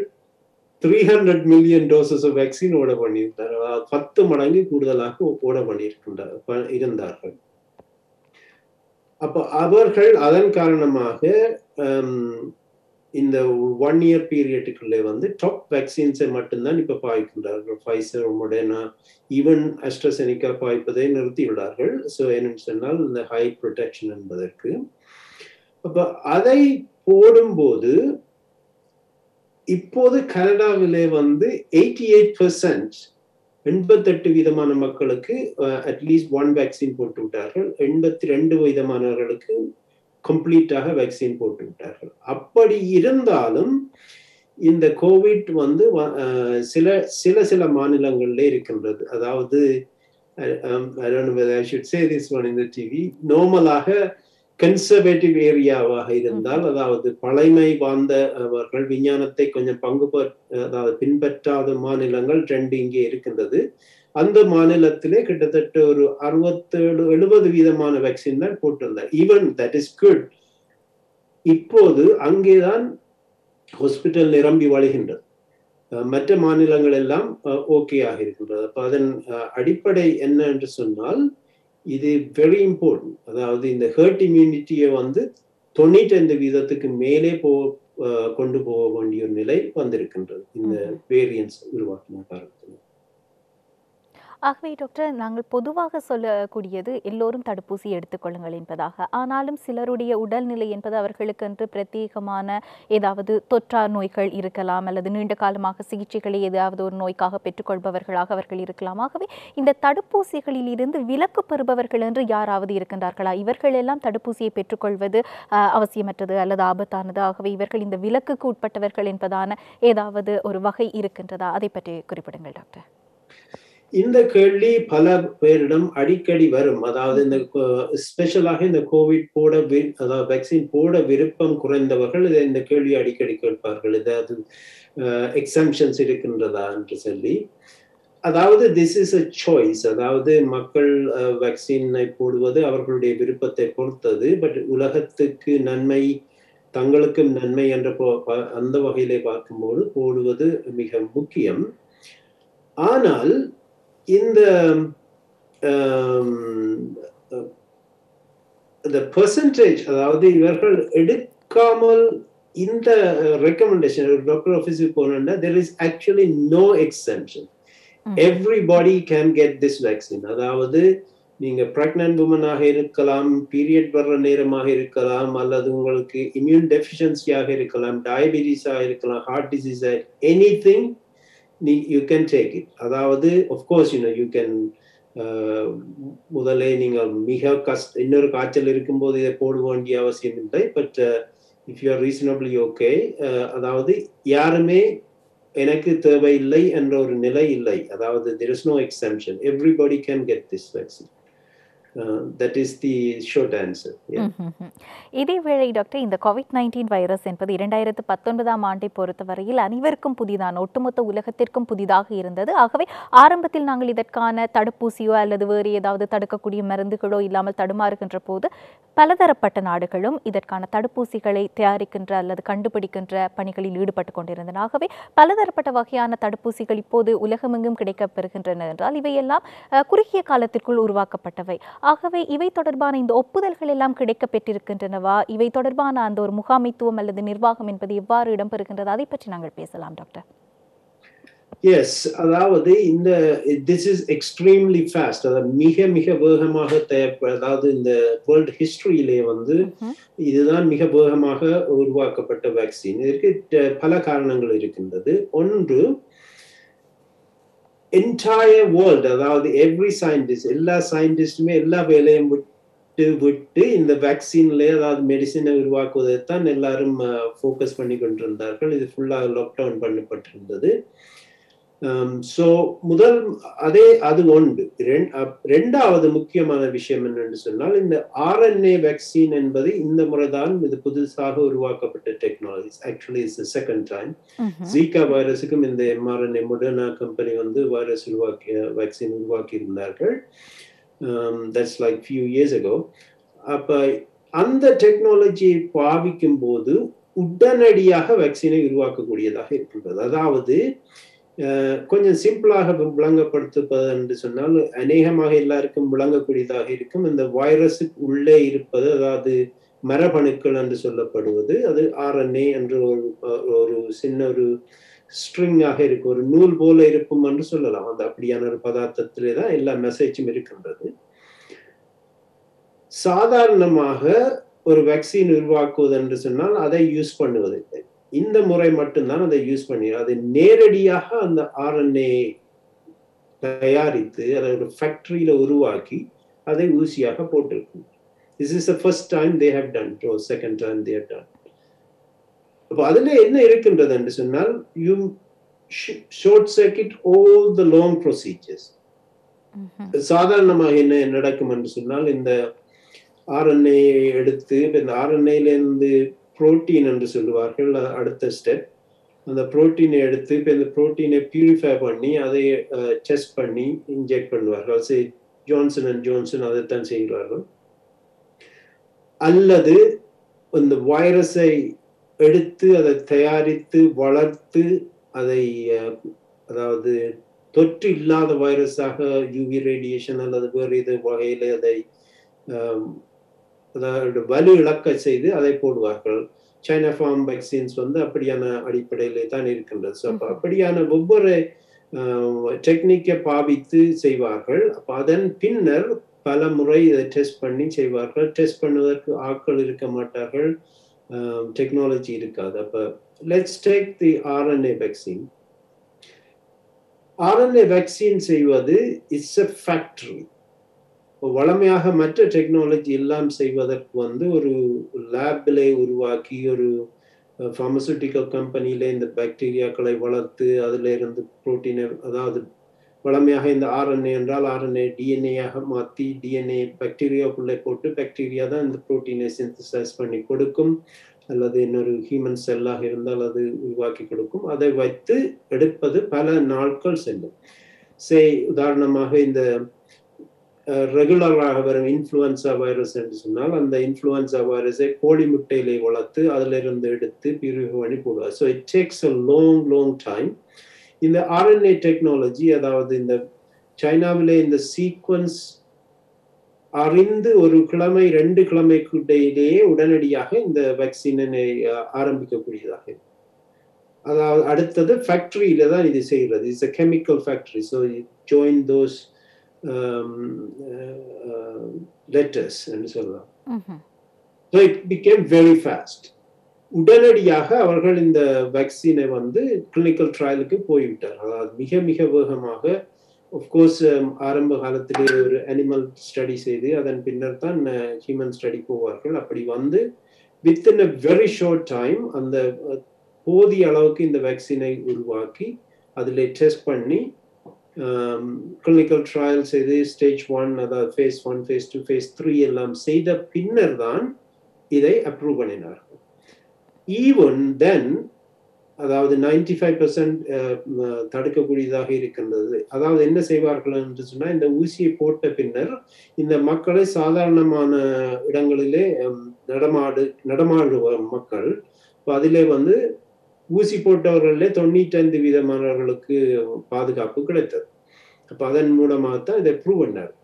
300 மில்லியன் டோசஸ் ஆஃப் வேக்சின் ஓட பண்ணியிருந்தார். 10 மடங்கு கூடுதலாக ஓட இருந்தார்கள். அப்ப அவர்கள் அதன் காரணமாக இந்த 1 இயர் பீரியடுக்குள்ளே வந்து டாப் வேக்சின்ஸை மட்டும்தான் இப்ப பாய்க்கின்றார்கள். Pfizer, Moderna, even AstraZeneca பாய்ப்பதை நிறுத்தியுள்ளார்கள். So என்னன்னு சொன்னால் இந்த ஹை ப்ரொடெக்ஷன் என்பதற்கு. அப்ப அதை போடும்போது இப்போது கனடாவிலே வந்து 88% 88% மக்களுக்கு அட்லீஸ்ட் 1 வேக்சின் போட்டு விட்டார்கள். 82% கம்ப்ளீட்டாக வேக்சின் போட்டு விட்டார்கள். அப்படி இருந்தாலும் இந்த கோவிட் வந்து சில மாநிலங்களில் இருக்கின்றது. அதாவது I don't know whether I should say this one in the TV. நார்மலாக கன்சர்வேட்டிவ் ஏரியாவாக இருந்தால், அதாவது பழைமை வாழ்ந்தவர்கள் விஞ்ஞானத்தை கொஞ்சம் அதாவது பின்பற்றாத மாநிலங்கள் 2 இங்கே இருக்கின்றது. அந்த மாநிலத்திலே கிட்டத்தட்ட ஒரு 67-70% வேக்சின் தான் போட்டிருந்தார். Even that is good. இப்போது அங்கேதான் ஹாஸ்பிட்டல் நிரம்பி வழிகின்றது. மற்ற மாநிலங்கள் எல்லாம் ஓகே ஆக இருக்கின்றது. அப்ப அதன் அடிப்படை என்ன என்று சொன்னால், இது வெரி இம்பார்ட்டன்ட். அதாவது இந்த ஹெர்ட் இம்யூனிட்டியை வந்து 95% மேலே கொண்டு போக வேண்டிய ஒரு நிலை வந்திருக்கின்றது இந்த வேரியன்ஸ் உருவாக்கின காரணத்தில். ஆகவே டாக்டர், நாங்கள் பொதுவாக சொல்லக்கூடியது எல்லோரும் தடுப்பூசி எடுத்துக்கொள்ளுங்கள் என்பதாக. ஆனாலும் சிலருடைய உடல்நிலை என்பது அவர்களுக்கென்று பிரத்யேகமான ஏதாவது தொற்றா நோய்கள் இருக்கலாம், அல்லது நீண்ட காலமாக சிகிச்சைகளை ஏதாவது ஒரு நோய்க்காக பெற்றுக்கொள்பவர்களாக அவர்கள் இருக்கலாம். ஆகவே இந்த தடுப்பூசிகளில் இருந்து விலக்கு பெறுபவர்கள் என்று யாராவது இருக்கின்றார்களா? இவர்கள் எல்லாம் தடுப்பூசியை பெற்றுக்கொள்வது அவசியமற்றது அல்லது ஆபத்தானது, ஆகவே இவர்கள் இந்த விலக்குக்கு உட்பட்டவர்கள் என்பதான ஏதாவது ஒரு வகை இருக்கின்றதா? அதை பற்றி குறிப்பிடுங்கள் டாக்டர். இந்த கேள்வி பல பேரிடம் அடிக்கடி வரும். அதாவது இந்த ஸ்பெஷலாக இந்த கோவிட் அதாவது வேக்சின் போட விருப்பம் குறைந்தவர்கள் இந்த கேள்வி அடிக்கடி கேட்பார்கள். ஏதாவது எக்ஸம்ஷன்ஸ் இருக்கின்றதா என்று சொல்லி. அதாவது திஸ் இஸ் a choice. அதாவது மக்கள் வேக்சினை போடுவது அவர்களுடைய விருப்பத்தை பொறுத்தது. பட் உலகத்துக்கு நன்மை, தங்களுக்கும் நன்மை என்ற அந்த வகையிலே பார்க்கும்போது போடுவது மிக முக்கியம். ஆனால் இந்த பெர்சன்டேஜ், அதாவது இவர்கள் எடுக்காமல் இந்த ரெக்கமெண்டேஷன் டாக்டர் ஆஃபீஸுக்கு போனோம்னா there is actually no exemption. Everybody can get this vaccine. அதாவது நீங்க பிரெக்னன்ட் உமனாக இருக்கலாம், பீரியட் வர்ற நேரமாக இருக்கலாம், அல்லது உங்களுக்கு இம்யூன் டெஃபிஷியன்சியாக இருக்கலாம், டயபிட்டிஸாக இருக்கலாம், heart disease, anything you can take it. அதாவது of course you can முதல்ல நீங்க மிக இன்னொரு காய்ச்சல் இருக்கும்போது இதை போட வேண்டிய அவசியம் இல்லை. But if you are reasonably okay, அதாவது யாருமே எனக்கு தேவையில்லை என்ற ஒரு நிலை இல்லை. அதாவது there is no exemption. Everybody can get this vaccine. That is the short answer. இதேவேளை டாக்டர், இந்த COVID-19 வைரஸ் என்பது 2019ஆம் ஆண்டை பொறுத்தவரையில் அனைவருக்கும் புதிதான, ஒட்டுமொத்த உலகத்திற்கும் புதிதாக இருந்தது. ஆகவே ஆரம்பத்தில் நாங்கள் இதற்கான தடுப்பூசியோ அல்லது வேறு ஏதாவது தடுக்கக்கூடிய மருந்துகளோ இல்லாமல் தடுமாறுகின்ற போது பலதரப்பட்ட நாடுகளும் இதற்கான தடுப்பூசிகளை தயாரிக்கின்ற அல்லது கண்டுபிடிக்கின்ற பணிகளில் ஈடுபட்டு கொண்டிருந்தன. ஆகவே பலதரப்பட்ட வகையான தடுப்பூசிகள் இப்போது உலகமெங்கும் கிடைக்கப்பெறுகின்றன என்றால் இவையெல்லாம் குறுகிய காலத்திற்குள் உருவாக்கப்பட்டவை. ஆகவே இவை தொடர்பான இந்த ஒப்புதல்கள் எல்லாம் கிடைக்க பெற்றிருக்கின்றனவா? இவை தொடர்பான அந்த ஒரு முகாமைத்துவம் அல்லது நிர்வாகம் என்பது எவ்வாறு இடம்பெறுகின்றது? அதை பற்றி நாங்கள் பேசலாம் டாக்டர். எஸ், அதாவது இந்த திஸ் இஸ் எக்ஸ்ட்ரீம்லி ஃபாஸ்ட். அதாவது மிக மிக வேகமாக அதாவது இந்த வேர்ல்ட் ஹிஸ்டரியிலே வந்து இதுதான் மிக வேகமாக உருவாக்கப்பட்ட வேக்சின். இதற்கு பல காரணங்கள் இருக்கின்றது. ஒன்று, entire world, அதாவது every scientist, எல்லா சயின்டிஸ்டுமே எல்லா வேலையும் விட்டு இந்த வேக்சின்ல, அதாவது மெடிசினை உருவாக்குவதை தான் எல்லாரும் ஃபோக்கஸ் பண்ணி கொண்டிருந்தார்கள். இது ஃபுல்லாக லாக்டவுன் பண்ணப்பட்டிருந்தது. ஸோ முதல் அது ஒன்று. ரெண்டாவது முக்கியமான விஷயம் என்னென்று சொன்னால், இந்த RNA வேக்சின் என்பது இந்த முறைதான் இது புதுசாக உருவாக்கப்பட்ட technology. Actually it's the second time. Zika வைரஸுக்கும் இந்த mRNA மொடர்னா கம்பெனி வந்து வைரஸ் வேக்சின் உருவாக்கி இருந்தார்கள். That's like few years ago. அப்ப அந்த டெக்னாலஜியை பாவிக்கும் போது உடனடியாக வேக்சினை உருவாக்கக்கூடியதாக இருக்கின்றது. அதாவது கொஞ்சம் சிம்பிளாக விளங்கப்படுத்துவது என்று சொன்னால், அநேகமாக எல்லாருக்கும் விளங்கக்கூடியதாக இருக்கும். இந்த வைரஸுக்கு உள்ளே இருப்பது, அதாவது மரபணுக்கள் என்று சொல்லப்படுவது, அது RNA என்று ஒரு சின்ன ஒரு ஸ்ட்ரிங்காக இருக்கும், ஒரு நூல் போல இருக்கும் என்று சொல்லலாம். அந்த அப்படியான ஒரு பதார்த்தத்திலே தான் எல்லா மெசேஜும் இருக்கின்றது. சாதாரணமாக ஒரு வேக்சின் உருவாக்குவது என்று சொன்னால் அதை யூஸ் பண்ணுவதில்லை. இந்த முறை மட்டும்தான் அதை யூஸ் பண்ணி, அது நேரடியாக அந்த RNA தயாரித்து அதை ஒரு ஃபேக்டரியில உருவாக்கி அதை ஊசியாக போட்டிருக்கு. This is the first time they have done it, or second time they have done. அப்ப அதுல என்ன இருக்கின்றது என்று சொன்னால், you short circuit all the long procedures. சாதாரணமாக என்ன நடக்கும் என்று சொன்னால், இந்த RNA எடுத்து இந்த RNA இருந்து புரோட்டீன் என்று சொல்லுவார்கள், அடுத்த ஸ்டெப். அந்த புரோட்டீனை எடுத்து இப்போ இந்த புரோட்டீனை பியூரிஃபை பண்ணி அதை டெஸ்ட் பண்ணி இன்ஜெக்ட் பண்ணுவார்கள். ஜான்சன் அண்ட் ஜான்சன் அதைத்தான் செய்கிறார்கள். அல்லது இந்த வைரஸை எடுத்து அதை தயாரித்து வளர்த்து அதை அதாவது தொற்று இல்லாத வைரஸாக யூவி ரேடியேஷன் அல்லது வேறு இது வகையில் அதை அதாவது வலு இழக்க செய்து அதை போடுவார்கள். சைனா ஃபார்ம் வேக்சின்ஸ் வந்து அப்படியான அடிப்படையிலே தான் இருக்கின்றது. ஸோ அப்போ அப்படியான ஒவ்வொரு டெக்னிக்கை பாவித்து செய்வார்கள். அப்போ அதன் பின்னர் பல முறை இதை டெஸ்ட் பண்ணி செய்வார்கள். டெஸ்ட் பண்ணுவதற்கு ஆட்கள் இருக்க மாட்டார்கள், டெக்னாலஜி இருக்காது. அப்போ let's take the RNA vaccine. RNA vaccine செய்வது இட்ஸ் எ ஃபேக்டரி. வளமையாக மற்ற டெக்னாலஜி எல்லாம் செய்வதற்கு வந்து ஒரு லேபிலே உருவாக்கி ஒரு பார்மசூட்டிக்கல் கம்பெனியில இந்த பாக்டீரியாக்களை வளர்த்து அதுல இருந்து புரோட்டீனை, அதாவது வளமையாக இந்த RNA என்றால் RNA DNA-யாக மாற்றி DNA பாக்டீரியாக்குள்ளே போட்டு பாக்டீரியா தான் இந்த புரோட்டீனை சிந்தசைஸ் பண்ணி கொடுக்கும், அல்லது இன்னொரு ஹியூமன் செல்லாக இருந்தால் அது உருவாக்கி கொடுக்கும். அதை வைத்து எடுப்பது பல நாட்கள் செல்லும். உதாரணமாக இந்த ரெகுலராக வரும் இன்ஃப்ளூயன்சா வைரஸ் என்று சொன்னால், அந்த இன்ஃப்ளூயன்சா வைரஸை கோழி முட்டையிலே வளர்த்து அதில் இருந்து எடுத்து பிரிவு பண்ணி போடுவார். So it takes a long time. இந்த RNA டெக்னாலஜி, அதாவது இந்த சைனாவிலே இந்த சீக்வன்ஸ் அறிந்து ஒரு கிழமை 2 கிழமைக்குள்ளேயே உடனடியாக இந்த வேக்சினை ஆரம்பிக்கக்கூடியதாக. அதாவது அடுத்தது ஃபேக்டரியில தான் இது செய்கிறது. It's a chemical factory, so it join those letters என்று சொல்லலாம். So it became very fast. உடனடியாக அவர்கள் இந்த வேக்சினை வந்து கிளினிக்கல் ட்ரையலுக்கு போய்விட்டார். அதாவது மிக மிக வேகமாக. ஆஃப்கோர்ஸ் ஆரம்ப காலத்திலே ஒரு அனிமல் ஸ்டடி செய்து அதன் பின்னர் தான் ஹியூமன் ஸ்டடி போவார்கள். அப்படி வந்து within a very short time அந்த போதிய அளவுக்கு இந்த வேக்சினை உருவாக்கி அதில் டெஸ்ட் பண்ணி கிளினிக்கல் ட்ரையல் செய்து ஸ்டேஜ் 1, அதாவது phase 1, phase 2, phase 3 எல்லாம் செய்த பின்னர் தான் இதை அப்ரூவ் பண்ணினார்கள். ஈவன் தென், அதாவது 95% தடுக்கக்கூடியதாக இருக்கின்றது. அதாவது என்ன செய்வார்கள் என்று சொன்னால், இந்த ஊசியை போட்ட பின்னர் இந்த மக்களை சாதாரணமான இடங்களிலே நடமாடுவ மக்கள், அதிலே வந்து ஊசி போட்டவர்களிலே 95% பாதுகாப்பு கிடைத்தது. அப்ப அதன் மூலமாகத்தான் இதை ப்ரூவ் பண்ணார்.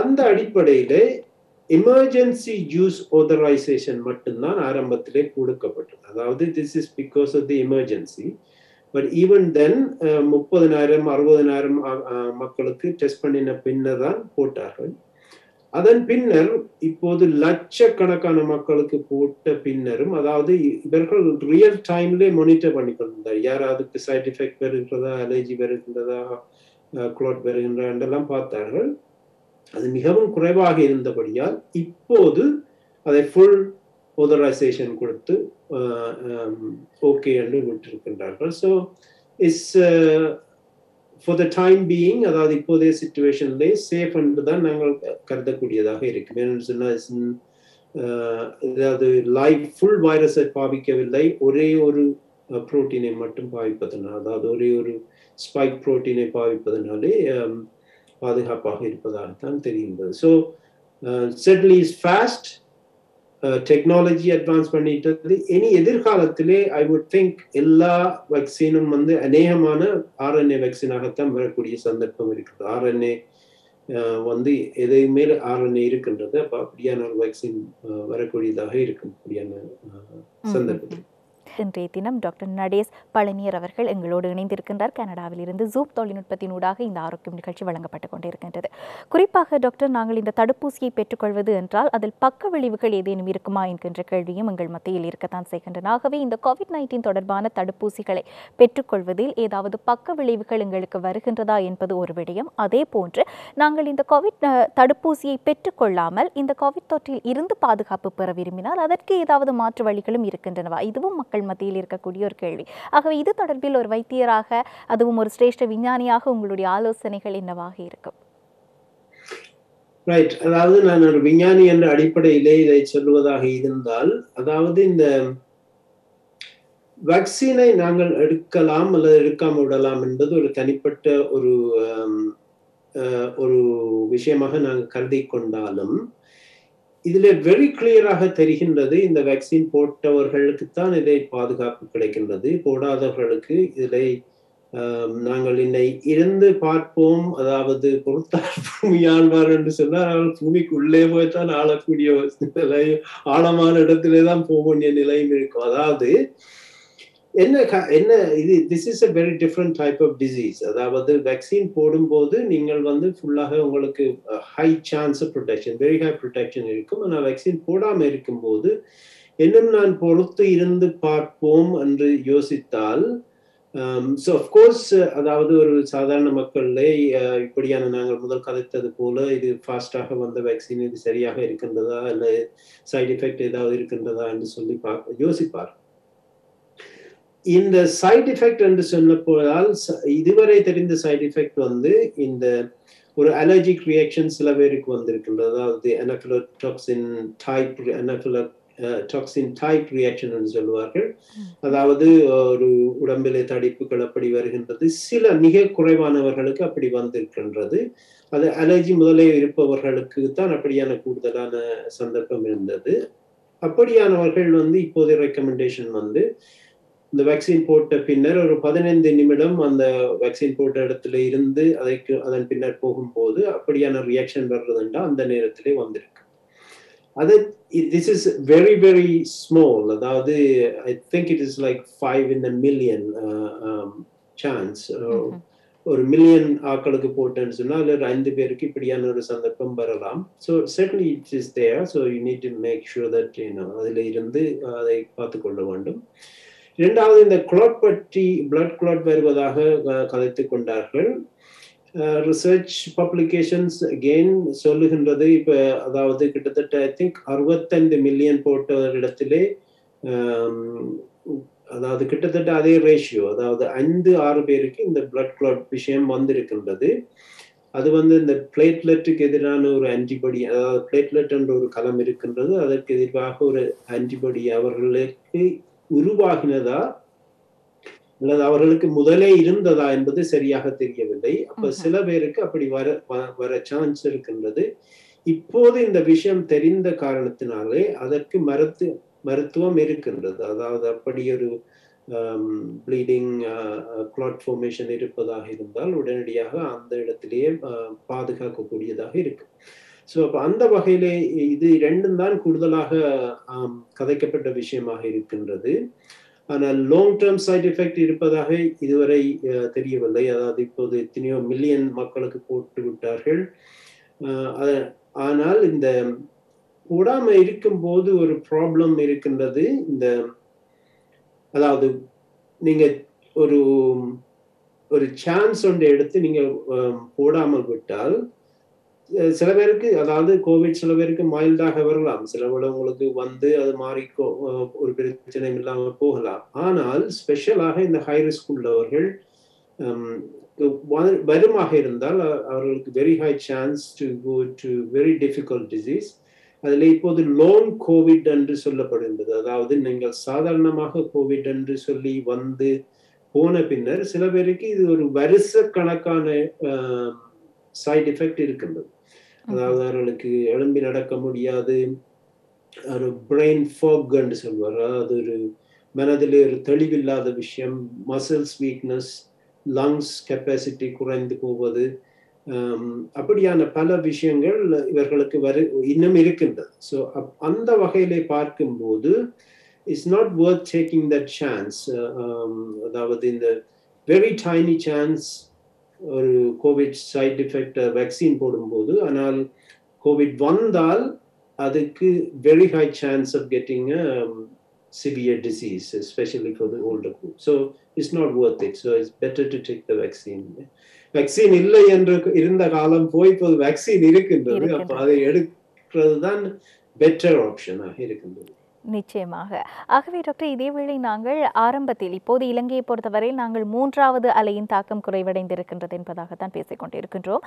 அந்த அடிப்படையிலே எமர்ஜென்சி யூஸ் ஆதரைசேஷன் மட்டும்தான் ஆரம்பத்திலே கொடுக்கப்பட்டது. அதாவது this is because of the emergency. But even then 30,000 60,000 மக்களுக்கு டெஸ்ட் பண்ணின பின்னர் தான் போட்டார்கள். அதன் பின்னர் இப்போது லட்சக்கணக்கான மக்களுக்கு போட்ட பின்னரும், அதாவது இவர்கள் ரியல் டைம்ல மானிட்டர் பண்ணி கொண்டிருந்தார். யாராவது சைட் எஃபெக்ட் வருகின்றதா, அலர்ஜி வருகின்றதா, குளோட் வருகின்றதெல்லாம் பார்த்தார்கள். அது மிகவும் குறைவாக இருந்தபடியால் இப்போது அதை ஃபுல் ஆதரைசேஷன் கொடுத்து ஓகே என்று விட்டிருக்கின்றார்கள். So it's for the time being, அதாவது இப்போதைய சிச்சுவேஷன்லே சேஃப் என்று தான் நாங்கள் கருதக்கூடியதாக இருக்கு. ஏன்னு சொன்னால் அதாவது லைவ் ஃபுல் வைரஸை பாவிக்கவில்லை, ஒரே ஒரு புரோட்டீனை மட்டும் பாவிப்பதனால், அதாவது ஒரே ஒரு ஸ்பைக் புரோட்டீனை பாவிப்பதனாலே பாதுகாப்பாக இருப்பதாகத்தான் தெரிகின்றது. So certainly is fast, technology advance பண்ணிட்டது. இனி எதிர்காலத்திலே ஐ வுட் திங்க் எல்லா வேக்சினும் வந்து அநேகமான ஆர்என்ஏ வேக்சினாகத்தான் வரக்கூடிய சந்தர்ப்பம் இருக்குது. ஆர்என்ஏ வந்து எதையுமே ஆர்என்ஏ இருக்கின்றது. அப்போ அப்படியான ஒரு வேக்சின் வரக்கூடியதாக இருக்கும் அப்படியான சந்தர்ப்பத்தில். இன்றைய தினம் டாக்டர் நடேஸ் பழனியர் அவர்கள் எங்களோடு இணைந்திருக்கின்றார். கனடாவில் இருந்து ஜூம் தொழில்நுட்பத்தினூடாக இந்த ஆரோக்கியம் நிகழ்ச்சி வழங்கப்பட்டுக் கொண்டிருக்கின்றது. குறிப்பாக டாக்டர், நாங்கள் இந்த தடுப்பூசியை பெற்றுக்கொள்வது என்றால் அதில் பக்க விளைவுகள் ஏதேனும் இருக்குமா என்கின்ற கேள்வியும் எங்கள் மத்தியில் இருக்கத்தான் செய்கின்றன. ஆகவே இந்த COVID-19 தொடர்பான தடுப்பூசிகளை பெற்றுக்கொள்வதில் ஏதாவது பக்க விளைவுகள் எங்களுக்கு வருகின்றதா என்பது ஒரு விடயம். அதே போன்று நாங்கள் இந்த கோவிட் தடுப்பூசியை பெற்றுக்கொள்ளாமல் இந்த கோவிட் தொற்றில் இருந்து பாதுகாப்பு பெற விரும்பினால் அதற்கு ஏதாவது மாற்று வழிகளும் இருக்கின்றனவா? இதுவும் மக்கள் மத்தியில் இருக்கக்கூடிய ஒரு கேள்வி. ஆகவே இது தொடர்பில் ஒரு வைத்தியராக, அதுவும் ஒரு சிரேஷ்ட விஞ்ஞானியாக உங்களுடைய ஆலோசனைகள் என்னவாக இருக்கும்? ரைட், அதாவது நான் ஒரு விஞ்ஞானி என்ற அடிப்படையிலே இதை சொல்லுவதாக இருந்தால், அதாவது இந்த வேக்சினை நாங்கள் எடுக்கலாம் அல்லது எடுக்காமல் விடலாம் என்பது ஒரு தனிப்பட்ட ஒரு விஷயமாக நாங்கள் கருதி கொண்டாலும், இதுல வெரி கிளியராக தெரிகின்றது இந்த வேக்சின் போட்டவர்களுக்குத்தான் இதை பாதுகாப்பு கிடைக்கின்றது, போடாதவர்களுக்கு இதை நாங்கள் இன்னை இருந்து பார்ப்போம், அதாவது பொறுத்தால் பூமி ஆழ்வார் என்று சொன்னால் பூமிக்கு உள்ளே போய்தான் ஆளக்கூடிய நிலையும் ஆழமான இடத்திலே தான் போக வேண்டிய நிலையும் இருக்கும். அதாவது என்ன இது this is a very different type of disease. அதாவது வேக்சின் போடும்போது நீங்கள் வந்து ஃபுல்லாக உங்களுக்கு high chance of protection, very high protection இருக்கும். ஆனால் வேக்சின் போடாமல் இருக்கும்போது இன்னும் நான் பொறுத்து இருந்து பார்ப்போம் என்று யோசித்தால், ஸோ அஃப்கோர்ஸ் அதாவது ஒரு சாதாரண மக்களே இப்படியான நாங்கள் முதல் கதைத்தது போல இது ஃபாஸ்டாக வந்த வேக்சின் இது சரியாக இருக்கின்றதா இல்லை சைடு எஃபெக்ட் ஏதாவது இருக்கின்றதா என்று சொல்லி யோசிப்பார். இந்த சைடு எஃபெக்ட் என்று சொன்ன போதால் இதுவரை தெரிந்த சைடு எஃபெக்ட் வந்து இந்த ஒரு அலர்ஜிக் ரியாக்ஷன் சில பேருக்கு வந்திருக்கின்றது. அதாவது டாக்ஸின் டைப் ரியாக்ஷன் என்று சொல்லுவார்கள். அதாவது ஒரு உடம்பிலே தடிப்புகள் அப்படி வருகின்றது. சில மிக குறைவானவர்களுக்கு அப்படி வந்திருக்கின்றது. அது அலர்ஜி முதலே இருப்பவர்களுக்கு தான் அப்படியான கூடுதலான சந்தர்ப்பம் இருந்தது. அப்படியானவர்கள் வந்து இப்போதைய ரெக்கமெண்டேஷன் வந்து இந்த வேக்சின் போட்ட பின்னர் ஒரு 15 நிமிடம் அந்த வேக்சின் போட்ட இடத்துல இருந்து அதன் பின்னர் போகும்போது அப்படியான ரியாக்ஷன் வர்றதுண்டா அந்த நேரத்திலே வந்திருக்கு. அது this is very very small. அதாவது I think it is like 5 in a million chance. ஒரு மில்லியன் ஆக்களுக்கு போட்டேன்னு சொன்னா அதுல 5 பேருக்கு இப்படியான ஒரு சந்தர்ப்பம் வரலாம். So certainly it is there, so you need to make sure that அதுல இருந்து அதை பார்த்துக்கொள்ள வேண்டும். இரண்டாவது, இந்த கிளாட் பற்றி பிளட் கிளாட் வருவதாக கதைத்துக் கொண்டார்கள். ரிசர்ச் பப்ளிகேஷன்ஸ் அகெயின் சொல்லுகின்றது. இப்ப அதாவது கிட்டத்தட்ட ஐ திங்க் 65 மில்லியன் போட்டவரிடத்திலே அதாவது கிட்டத்தட்ட அதே ரேஷியோ, அதாவது 5-6 பேருக்கு இந்த பிளட் கிளாட் விஷயம் வந்திருக்கின்றது. அது வந்து இந்த பிளேட்லெட்டுக்கு எதிரான ஒரு ஆன்டிபாடி, அதாவது பிளேட்லெட் என்ற ஒரு கலம் இருக்கின்றது, அதற்கு எதிராக ஒரு ஆன்டிபாடி அவர்களுக்கு உருவாகினதா அல்லது அவர்களுக்கு முதலே இருந்ததா என்பது சரியாக தெரியவில்லை. அப்ப சில பேருக்கு அப்படி வர சான்ஸ் இருக்கின்றது. இப்போது இந்த விஷயம் தெரிந்த காரணத்தினாலே அதற்கு மருத்துவம் இருக்கின்றது. அதாவது அப்படி ஒரு ப்ளீடிங் கிளாட் ஃபார்மேஷன் இருப்பதாக இருந்தால் உடனடியாக அந்த இடத்திலேயே பாதுகாக்கக்கூடியதாக இருக்கு. ஸோ அப்போ அந்த வகையிலே இது ரெண்டும் தான் கூடுதலாக கதைக்கப்பட்ட விஷயமாக இருக்கின்றது. ஆனால் லாங் டேர்ம் சைட் எஃபெக்ட் இருப்பதாக இதுவரை தெரியவில்லை. அதாவது இப்போது எத்தனையோ மில்லியன் மக்களுக்கு போட்டு விட்டார்கள். ஆனால் இந்த போடாம இருக்கும்போது ஒரு ப்ராப்ளம் இருக்கின்றது. இந்த அதாவது நீங்க ஒரு சான்ஸ் ஒன்று எடுத்து நீங்க போடாமல் விட்டால் சில பேருக்கு, அதாவது கோவிட் சில பேருக்கு மைல்டாக வரலாம், சில உங்களுக்கு வந்து அது மாறி ஒரு பிரச்சனை இல்லாமல் போகலாம். ஆனால் ஸ்பெஷலாக இந்த ஹை ரிஸ்க் உள்ளவர்கள் வருமாக இருந்தால் அவர்களுக்கு very high chance to go to very difficult disease. அதில் இப்போது லோன் கோவிட் என்று சொல்லப்படுகின்றது. அதாவது நீங்கள் சாதாரணமாக கோவிட் என்று சொல்லி வந்து போன பின்னர் சில பேருக்கு இது ஒரு வருஷ கணக்கான சைடு எஃபெக்ட் இருக்கின்றது. அதாவது அவர்களுக்கு எழும்பி நடக்க முடியாது, ஒரு பிரெயின் ஃபாக் என்று சொல்வார், அதாவது ஒரு மனதிலே ஒரு தெளிவில்லாத விஷயம், மசில்ஸ் வீக்னஸ், லங்ஸ் கெப்பாசிட்டி குறைந்து போவது, அப்படியான பல விஷயங்கள் இவர்களுக்கு இன்னும் இருக்கின்றது. ஸோ அந்த வகையிலே பார்க்கும்போது it's not worth taking that chance. அதாவது இந்த வெரி டைனி சான்ஸ் ஒரு கோவிட் சைட் எஃபெக்ட் வேக்சின் போடும்போது, ஆனால் கோவிட் வந்தால் அதுக்கு very high chance of getting severe disease, especially for the older group. So it's not worth it. So it's better to take the vaccine. Vaccine இல்லை என்று இருந்த காலம் போய் இப்போ வேக்சின் இருக்கின்றது. அப்போ அதை எடுக்கிறது தான் பெட்டர் ஆப்ஷனாக இருக்கின்றது. நிச்சயமாக. ஆகவே டாக்டர், இதேவேளை நாங்கள் ஆரம்பத்தில் இப்போது இலங்கையை பொறுத்தவரையில் நாங்கள் 3வது அலையின் தாக்கம் குறைவடைந்திருக்கின்றது என்பதாகத்தான் பேசிக் கொண்டிருக்கின்றோம்.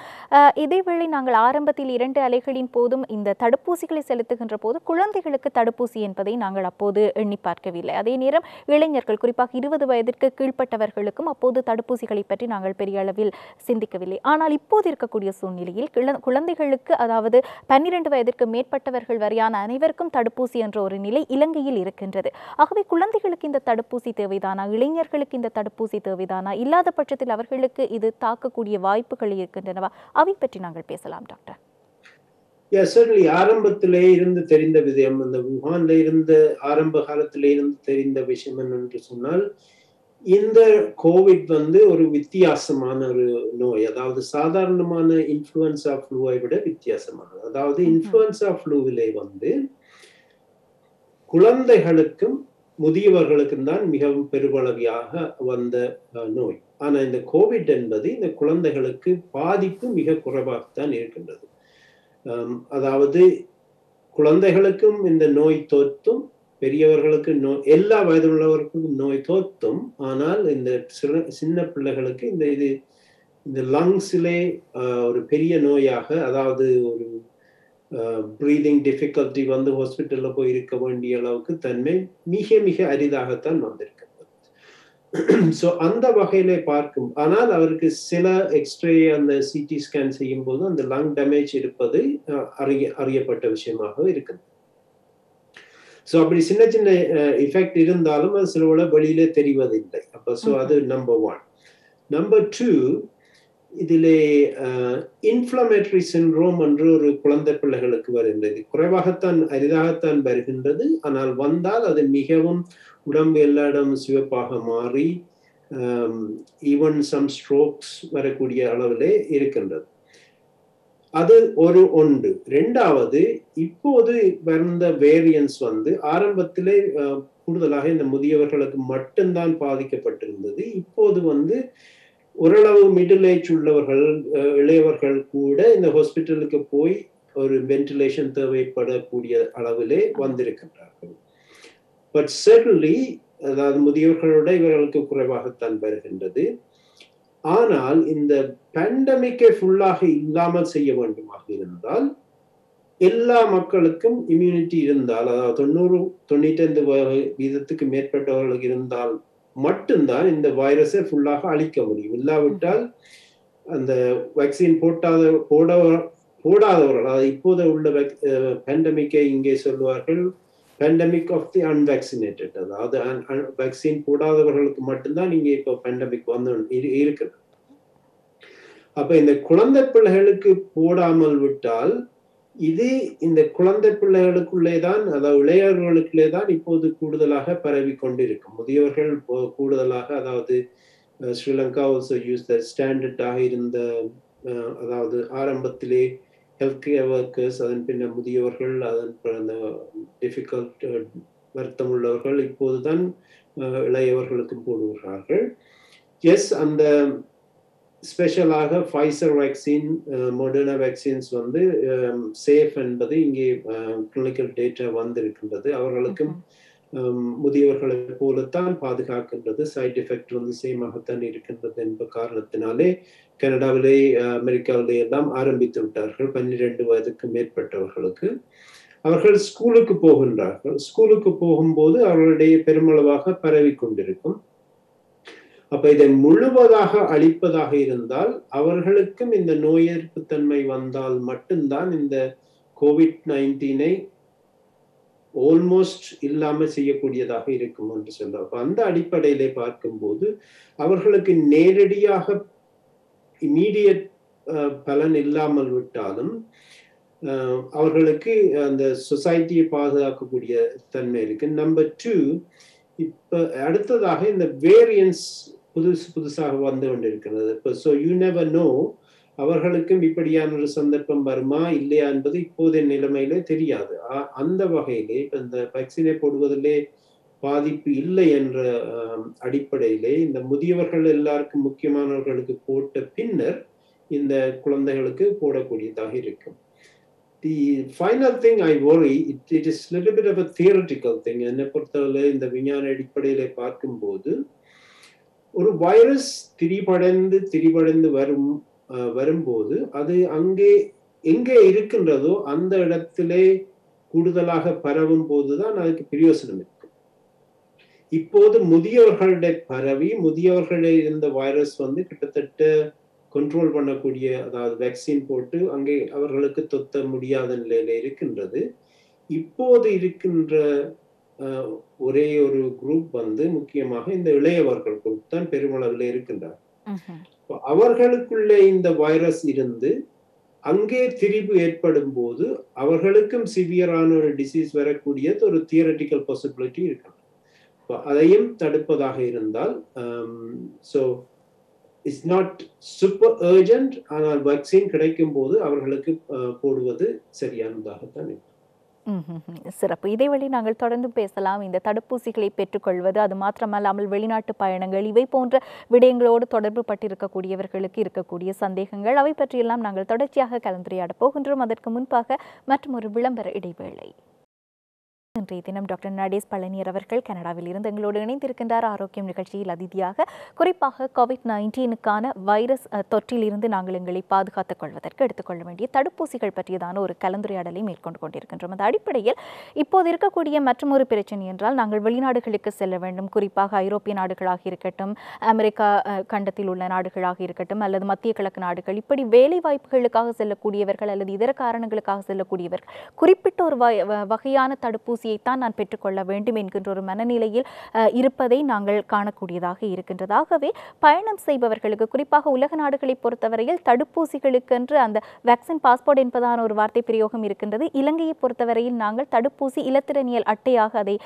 இதேவேளை நாங்கள் ஆரம்பத்தில் 2 அலைகளின் போதும் இந்த தடுப்பூசிகளை செலுத்துகின்ற போது குழந்தைகளுக்கு தடுப்பூசி என்பதை நாங்கள் அப்போது எண்ணி பார்க்கவில்லை. அதே நேரம் இளைஞர்கள், குறிப்பாக 20 வயதிற்கு கீழ்ப்பட்டவர்களுக்கும் அப்போது தடுப்பூசிகளை பற்றி நாங்கள் பெரிய அளவில் சிந்திக்கவில்லை. ஆனால் இப்போது இருக்கக்கூடிய சூழ்நிலையில் குழந்தைகளுக்கு, அதாவது 12 வயதிற்கு மேற்பட்டவர்கள் வரையான அனைவருக்கும் தடுப்பூசி என்ற ஒரு நிலை இலங்கையில் இருக்கின்றது. ஆகவே குழந்தைகளுக்கு இந்த தடுப்பூசி தேவைதானா, இளைஞர்களுக்கு இந்த தடுப்பூசி தேவைதானா, இல்லாத பட்சத்தில் அவர்களுக்கு இது தாக்கக்கூடிய வாய்ப்புகள் இருக்கின்றனவா, அவை பற்றி நாங்கள் பேசலாம் டாக்டர். certainly ஆரம்பத்திலே இருந்து தெரிந்த விஷயம், அந்த வுஹான்ல இருந்த ஆரம்ப காலத்திலே இருந்து தெரிந்த விஷயம் என்னென்று சொன்னால், இந்த கோவிட் ஒரு வித்தியாசமான ஒரு நோய். அதாவது சாதாரணமான இன்ஃப்ளூயன்சா ஃப்ளூவை விட வித்தியாசமானது. அதாவது இன்ஃப்ளூயன்சா ஃப்ளூவிலே குழந்தைகளுக்கும் முதியவர்களுக்கும் தான் மிகவும் பெருமளவியாக வந்த நோய். ஆனா இந்த கோவிட் என்பது இந்த குழந்தைகளுக்கு பாதிப்பு மிக குறைவாகத்தான் இருக்கின்றது. அதாவது குழந்தைகளுக்கும் இந்த நோய் தோற்றும், பெரியவர்களுக்கு எல்லா வயதுள்ளவர்களுக்கும் நோய் தோற்றும். ஆனால் இந்த சின்ன பிள்ளைகளுக்கு இந்த லங்ஸிலே ஒரு பெரிய நோயாக, அதாவது ஒரு பிரீதிங் டிஃபிகல்ட்டி ஹாஸ்பிட்டல்ல போய் இருக்க வேண்டிய அளவுக்கு தன்மை மிக மிக அரிதாகத்தான் வந்திருக்கிறது. ஸோ அந்த வகையில பார்க்கும், ஆனால் அவருக்கு சில எக்ஸ்ரே அந்த சிடி ஸ்கேன் செய்யும் போது அந்த லங் டேமேஜ் இருப்பது அறியப்பட்ட விஷயமாக இருக்குது. ஸோ அப்படி சின்ன சின்ன எஃபெக்ட் இருந்தாலும் அது சில விட வெளியிலே தெரிவதில்லை. அப்போ ஸோ அது நம்பர் 1. நம்பர் 2, இதிலே இன்ஃப்ளமேட்டரி சிண்ட்ரோம் என்று ஒரு குழந்தை பிள்ளைகளுக்கு வருகின்றது. குறைவாகத்தான், அரிதாகத்தான் வருகின்றது. ஆனால் வந்தால் அது மிகவும் உடம்பு எல்லா இடமும் சிவப்பாக மாறி ஈவன் சம் ஸ்ட்ரோக்ஸ் வரக்கூடிய அளவிலே இருக்கின்றது. அது ஒன்று. 2வது, இப்போது வந்த வேரியன்ஸ் ஆரம்பத்திலே கூடுதலாக இந்த முதியவர்களுக்கு மட்டும்தான் பாதிக்கப்பட்டிருந்தது. இப்போது ஓரளவு மிடில் ஏஜ் உள்ளவர்கள், இளையவர்கள் கூட இந்த ஹாஸ்பிட்டலுக்கு போய் ஒரு வென்டிலேஷன் தேவைப்படக்கூடிய அளவிலே வந்திருக்கின்றார்கள். பட் சர்டன்லி, அதாவது முதியவர்களோட இவர்களுக்கு குறைவாகத்தான் வருகின்றது. ஆனால் இந்த பேண்டமிக்கை ஃபுல்லாக இல்லாமல் செய்ய வேண்டுமாக இருந்தால், எல்லா மக்களுக்கும் இம்யூனிட்டி இருந்தால், அதாவது 90-95% மேற்பட்டவர்களுக்கு இருந்தால் மட்டும்தான் இந்த வைரஸை ஃபுல்லாக அழிக்க முடியும். இல்லாவிட்டால் அந்த வேக்சின் போடாதவர்கள், அதாவது இப்போது உள்ள பேண்டமிக்கை இங்கே சொல்லுவார்கள் பேண்டமிக் ஆஃப் தி அன்வேக்சினேட்டட், அதாவது வேக்சின் போடாதவர்களுக்கு மட்டும்தான் இங்கே இப்போ பேண்டமிக் இருக்குது. அப்ப இந்த குழந்தை பிள்ளைகளுக்கு போடாமல் விட்டால் இது இந்த குழந்தை பிள்ளைகளுக்குள்ளேதான், அதாவது இளையவர்களுக்குள்ளேதான் இப்போது கூடுதலாக பரவி கொண்டிருக்கும். முதியவர்கள் கூடுதலாக, அதாவது ஸ்ரீலங்கா ஆல்சோ யூஸ் த ஸ்டாண்டர்டாக இருந்த, அதாவது ஆரம்பத்திலே ஹெல்த் கேர் ஒர்க்கர்ஸ், அதன் பின்னர் முதியவர்கள், அதன் டிஃபிகல்ட் வருத்தம் உள்ளவர்கள், இப்போதுதான் இளையவர்களுக்கும் போடுகிறார்கள். எஸ், அந்த ஸ்பெஷலாக Pfizer vaccine, Moderna vaccines safe என்பது இங்கே கிளினிக்கல் டேட்டா வந்திருக்கின்றது. அவர்களுக்கும் முதியவர்களை போலத்தான் பாதுகாக்கின்றது. சைட் எஃபெக்ட் வந்து சேமாகத்தான் இருக்கின்றது என்ற காரணத்தினாலே கனடாவிலே அமெரிக்காவிலே எல்லாம் ஆரம்பித்து விட்டார்கள் 12 வயதுக்கு மேற்பட்டவர்களுக்கு. அவர்கள் ஸ்கூலுக்கு போகின்றார்கள். ஸ்கூலுக்கு போகும்போது அவர்களுடைய பெருமளவாக பரவி கொண்டிருக்கும். அப்ப இதை முழுவதாக அழிப்பதாக இருந்தால் அவர்களுக்கும் இந்த நோய் எதிர்ப்பு தன்மை வந்தால் மட்டும்தான் இந்த COVID-19 ஆல்மோஸ்ட் இல்லாம செய்யக்கூடியதாக இருக்கும் என்று சொல்றோம். அப்ப அந்த அடிப்படையிலே பார்க்கும்போது அவர்களுக்கு நேரடியாக இமீடியட் பலன் இல்லாமல் விட்டாலும் அவர்களுக்கு அந்த சொசைட்டியை பாதுகாக்கக்கூடிய தன்மை இருக்கு. நம்பர் 2, இப்ப அடுத்ததாக இந்த வேரியன்ஸ் புதுசாக வந்து கொண்டிருக்கிறது. இப்போ யூ நெவர் நோ, அவர்களுக்கும் இப்படியான ஒரு சந்தர்ப்பம் வருமா இல்லையா என்பது இப்போதைய நிலைமையிலே தெரியாது. அந்த வகையிலே இந்த வேக்சினை போடுவதிலே பாதிப்பு இல்லை என்ற அடிப்படையிலே இந்த முதியவர்கள் எல்லாருக்கும் முக்கியமானவர்களுக்கு போட்ட பின்னர் இந்த குழந்தைகளுக்கு போடக்கூடியதாக இருக்கும். The final thing I worry, it is a little bit of a theoretical thing. என்னை பொறுத்தவரை இந்த விஞ்ஞான அடிப்படையிலே பார்க்கும்போது ஒரு வைரஸ் திரிபடைந்து வரும்போது அது எங்கே இருக்கின்றதோ அந்த இடத்திலே கூடுதலாக பரவும் போதுதான் அதுக்கு பிரயோசனம் இருக்கு. இப்போது முதியவர்களுடைய முதியவர்களுடைய இந்த வைரஸ் வந்து கிட்டத்தட்ட கண்ட்ரோல் பண்ணக்கூடிய, அதாவது வேக்சின் போட்டு அங்கே அவர்களுக்கு தொத்த முடியாத நிலையில இருக்கின்றது. இப்போது இருக்கின்ற ஒரே ஒரு குரூப் வந்து முக்கியமாக இந்த இளையவர்கள் குரூப் தான் பெருமளவில் இருக்கின்றார். அவர்களுக்குள்ளே இந்த வைரஸ் இருந்து அங்கே திரிபு ஏற்படும் போது அவர்களுக்கும் சிவியரான ஒரு டிசீஸ் வரக்கூடியது ஒரு தியரட்டிக்கல் பாசிபிலிட்டி இருக்கு. அதையும் தடுப்பதாக இருந்தால் இட்ஸ் நாட் சூப்பர் அர்ஜென்ட், ஆனால் வேக்சின் கிடைக்கும் போது அவர்களுக்கு போடுவது சரியானதாகத்தான் இருக்கு. சிறப்பு. இதேவழி நாங்கள் தொடர்ந்து பேசலாம். இந்த தடுப்பூசிகளை பெற்றுக்கொள்வது, அது மாத்திரமல்லாமல் வெளிநாட்டு பயணங்கள், இவை போன்ற விடயங்களோடு தொடர்பு பட்டிருக்கக்கூடியவர்களுக்கு இருக்கக்கூடிய சந்தேகங்கள், அவை பற்றியெல்லாம் நாங்கள் தொடர்ச்சியாக கலந்துரையாட போகின்றோம். அதற்கு முன்பாக மற்றும் ஒரு விளம்பர இடைவேளை. இன்றைய தினம் டாக்டர் நடேஷ் பழனியர் அவர்கள் கனடாவில் இருந்து எங்களோடு இணைந்திருக்கின்றார். ஆரோக்கியம் நிகழ்ச்சியில் அதிதியாக குறிப்பாக COVID-19க்கான வைரஸ் தொற்றில் இருந்து நாங்கள் எங்களை பாதுகாத்துக் கொள்வதற்கு எடுத்துக்கொள்ள வேண்டிய தடுப்பூசிகள் பற்றியதான ஒரு கலந்துரையாடலை மேற்கொண்டு கொண்டிருக்கின்றோம். அந்த அடிப்படையில் இப்போது இருக்கக்கூடிய மற்றொரு பிரச்சனை என்றால் நாங்கள் வெளிநாடுகளுக்கு செல்ல வேண்டும். குறிப்பாக ஐரோப்பிய நாடுகளாக இருக்கட்டும், அமெரிக்கா கண்டத்தில் உள்ள நாடுகளாக இருக்கட்டும், அல்லது மத்திய கிழக்கு நாடுகள், இப்படி வேலை வாய்ப்புகளுக்காக செல்லக்கூடியவர்கள் அல்லது இதர காரணங்களுக்காக செல்லக்கூடியவர்கள் குறிப்பிட்ட ஒரு வகையான தடுப்பூசி தான் நான் பெற்றுக்கொள்ள வேண்டும் என்கின்ற ஒரு மனநிலையில் இருப்பதை நாங்கள் காணக்கூடியதாக இருக்கின்றது. ஆகவே பயணம் செய்பவர்களுக்கு, குறிப்பாக உலக நாடுகளை பொறுத்தவரையில் தடுப்பூசிகளுக்கென்று அந்த வேக்சின் பாஸ்போர்ட் என்பதான ஒரு வார்த்தை பிரயோகம் இருக்கின்றது. இலங்கையை பொறுத்தவரையில் நாங்கள் தடுப்பூசி இலத்திரனியல் அட்டையாக அதை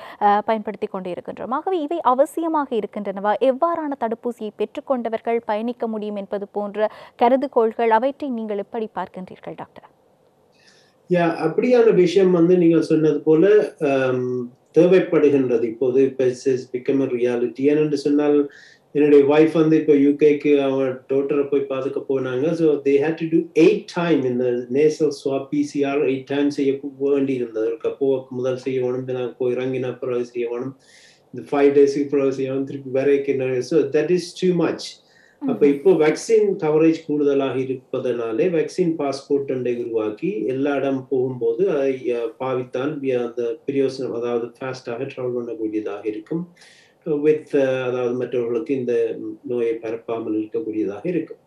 பயன்படுத்தி கொண்டு இருக்கின்றோம். ஆகவே இவை அவசியமாக இருக்கின்றனவா? எவ்வாறான தடுப்பூசியை பெற்றுக்கொண்டவர்கள் பயணிக்க முடியும் என்பது போன்ற கருதுகோள்கள், அவற்றை நீங்கள் எப்படி பார்க்கின்றீர்கள் டாக்டர்? அப்படியான விஷயம் வந்து நீங்க சொன்னது போல தேவைப்படுகின்றது. இப்போது பிகம் a reality. ஏனென்று சொன்னால் என்னுடைய வைஃப் வந்து இப்போ யூகேக்கு அவன் டாக்டரை போய் பார்த்துக்க போனாங்க. So they had to do 8 times இந்த நேசல் ஸ்வாப் PCR 8 times செய்ய வேண்டி இருந்தது. அப்போ முதல் செய்ய வேணும், நான் போய் இறங்கின பிறகு செய்ய வேணும், இந்த 5 days பிறகு செய்ய வேணும், திருப்பி வரைக்கும். So that is too much. அப்ப இப்போ வேக்சின் கவரேஜ் கூடுதலாக இருப்பதனாலே வேக்சின் பாஸ்போர்ட் ஒன்றை உருவாக்கி எல்லா இடம் போகும்போது அதை பாவித்தால் அந்த பிரயோசனம், அதாவது ஃபாஸ்டாக டிராவல் பண்ணக்கூடியதாக இருக்கும். அதாவது மற்றவர்களுக்கு இந்த நோயை பரப்பாமல் இருக்கக்கூடியதாக இருக்கும்.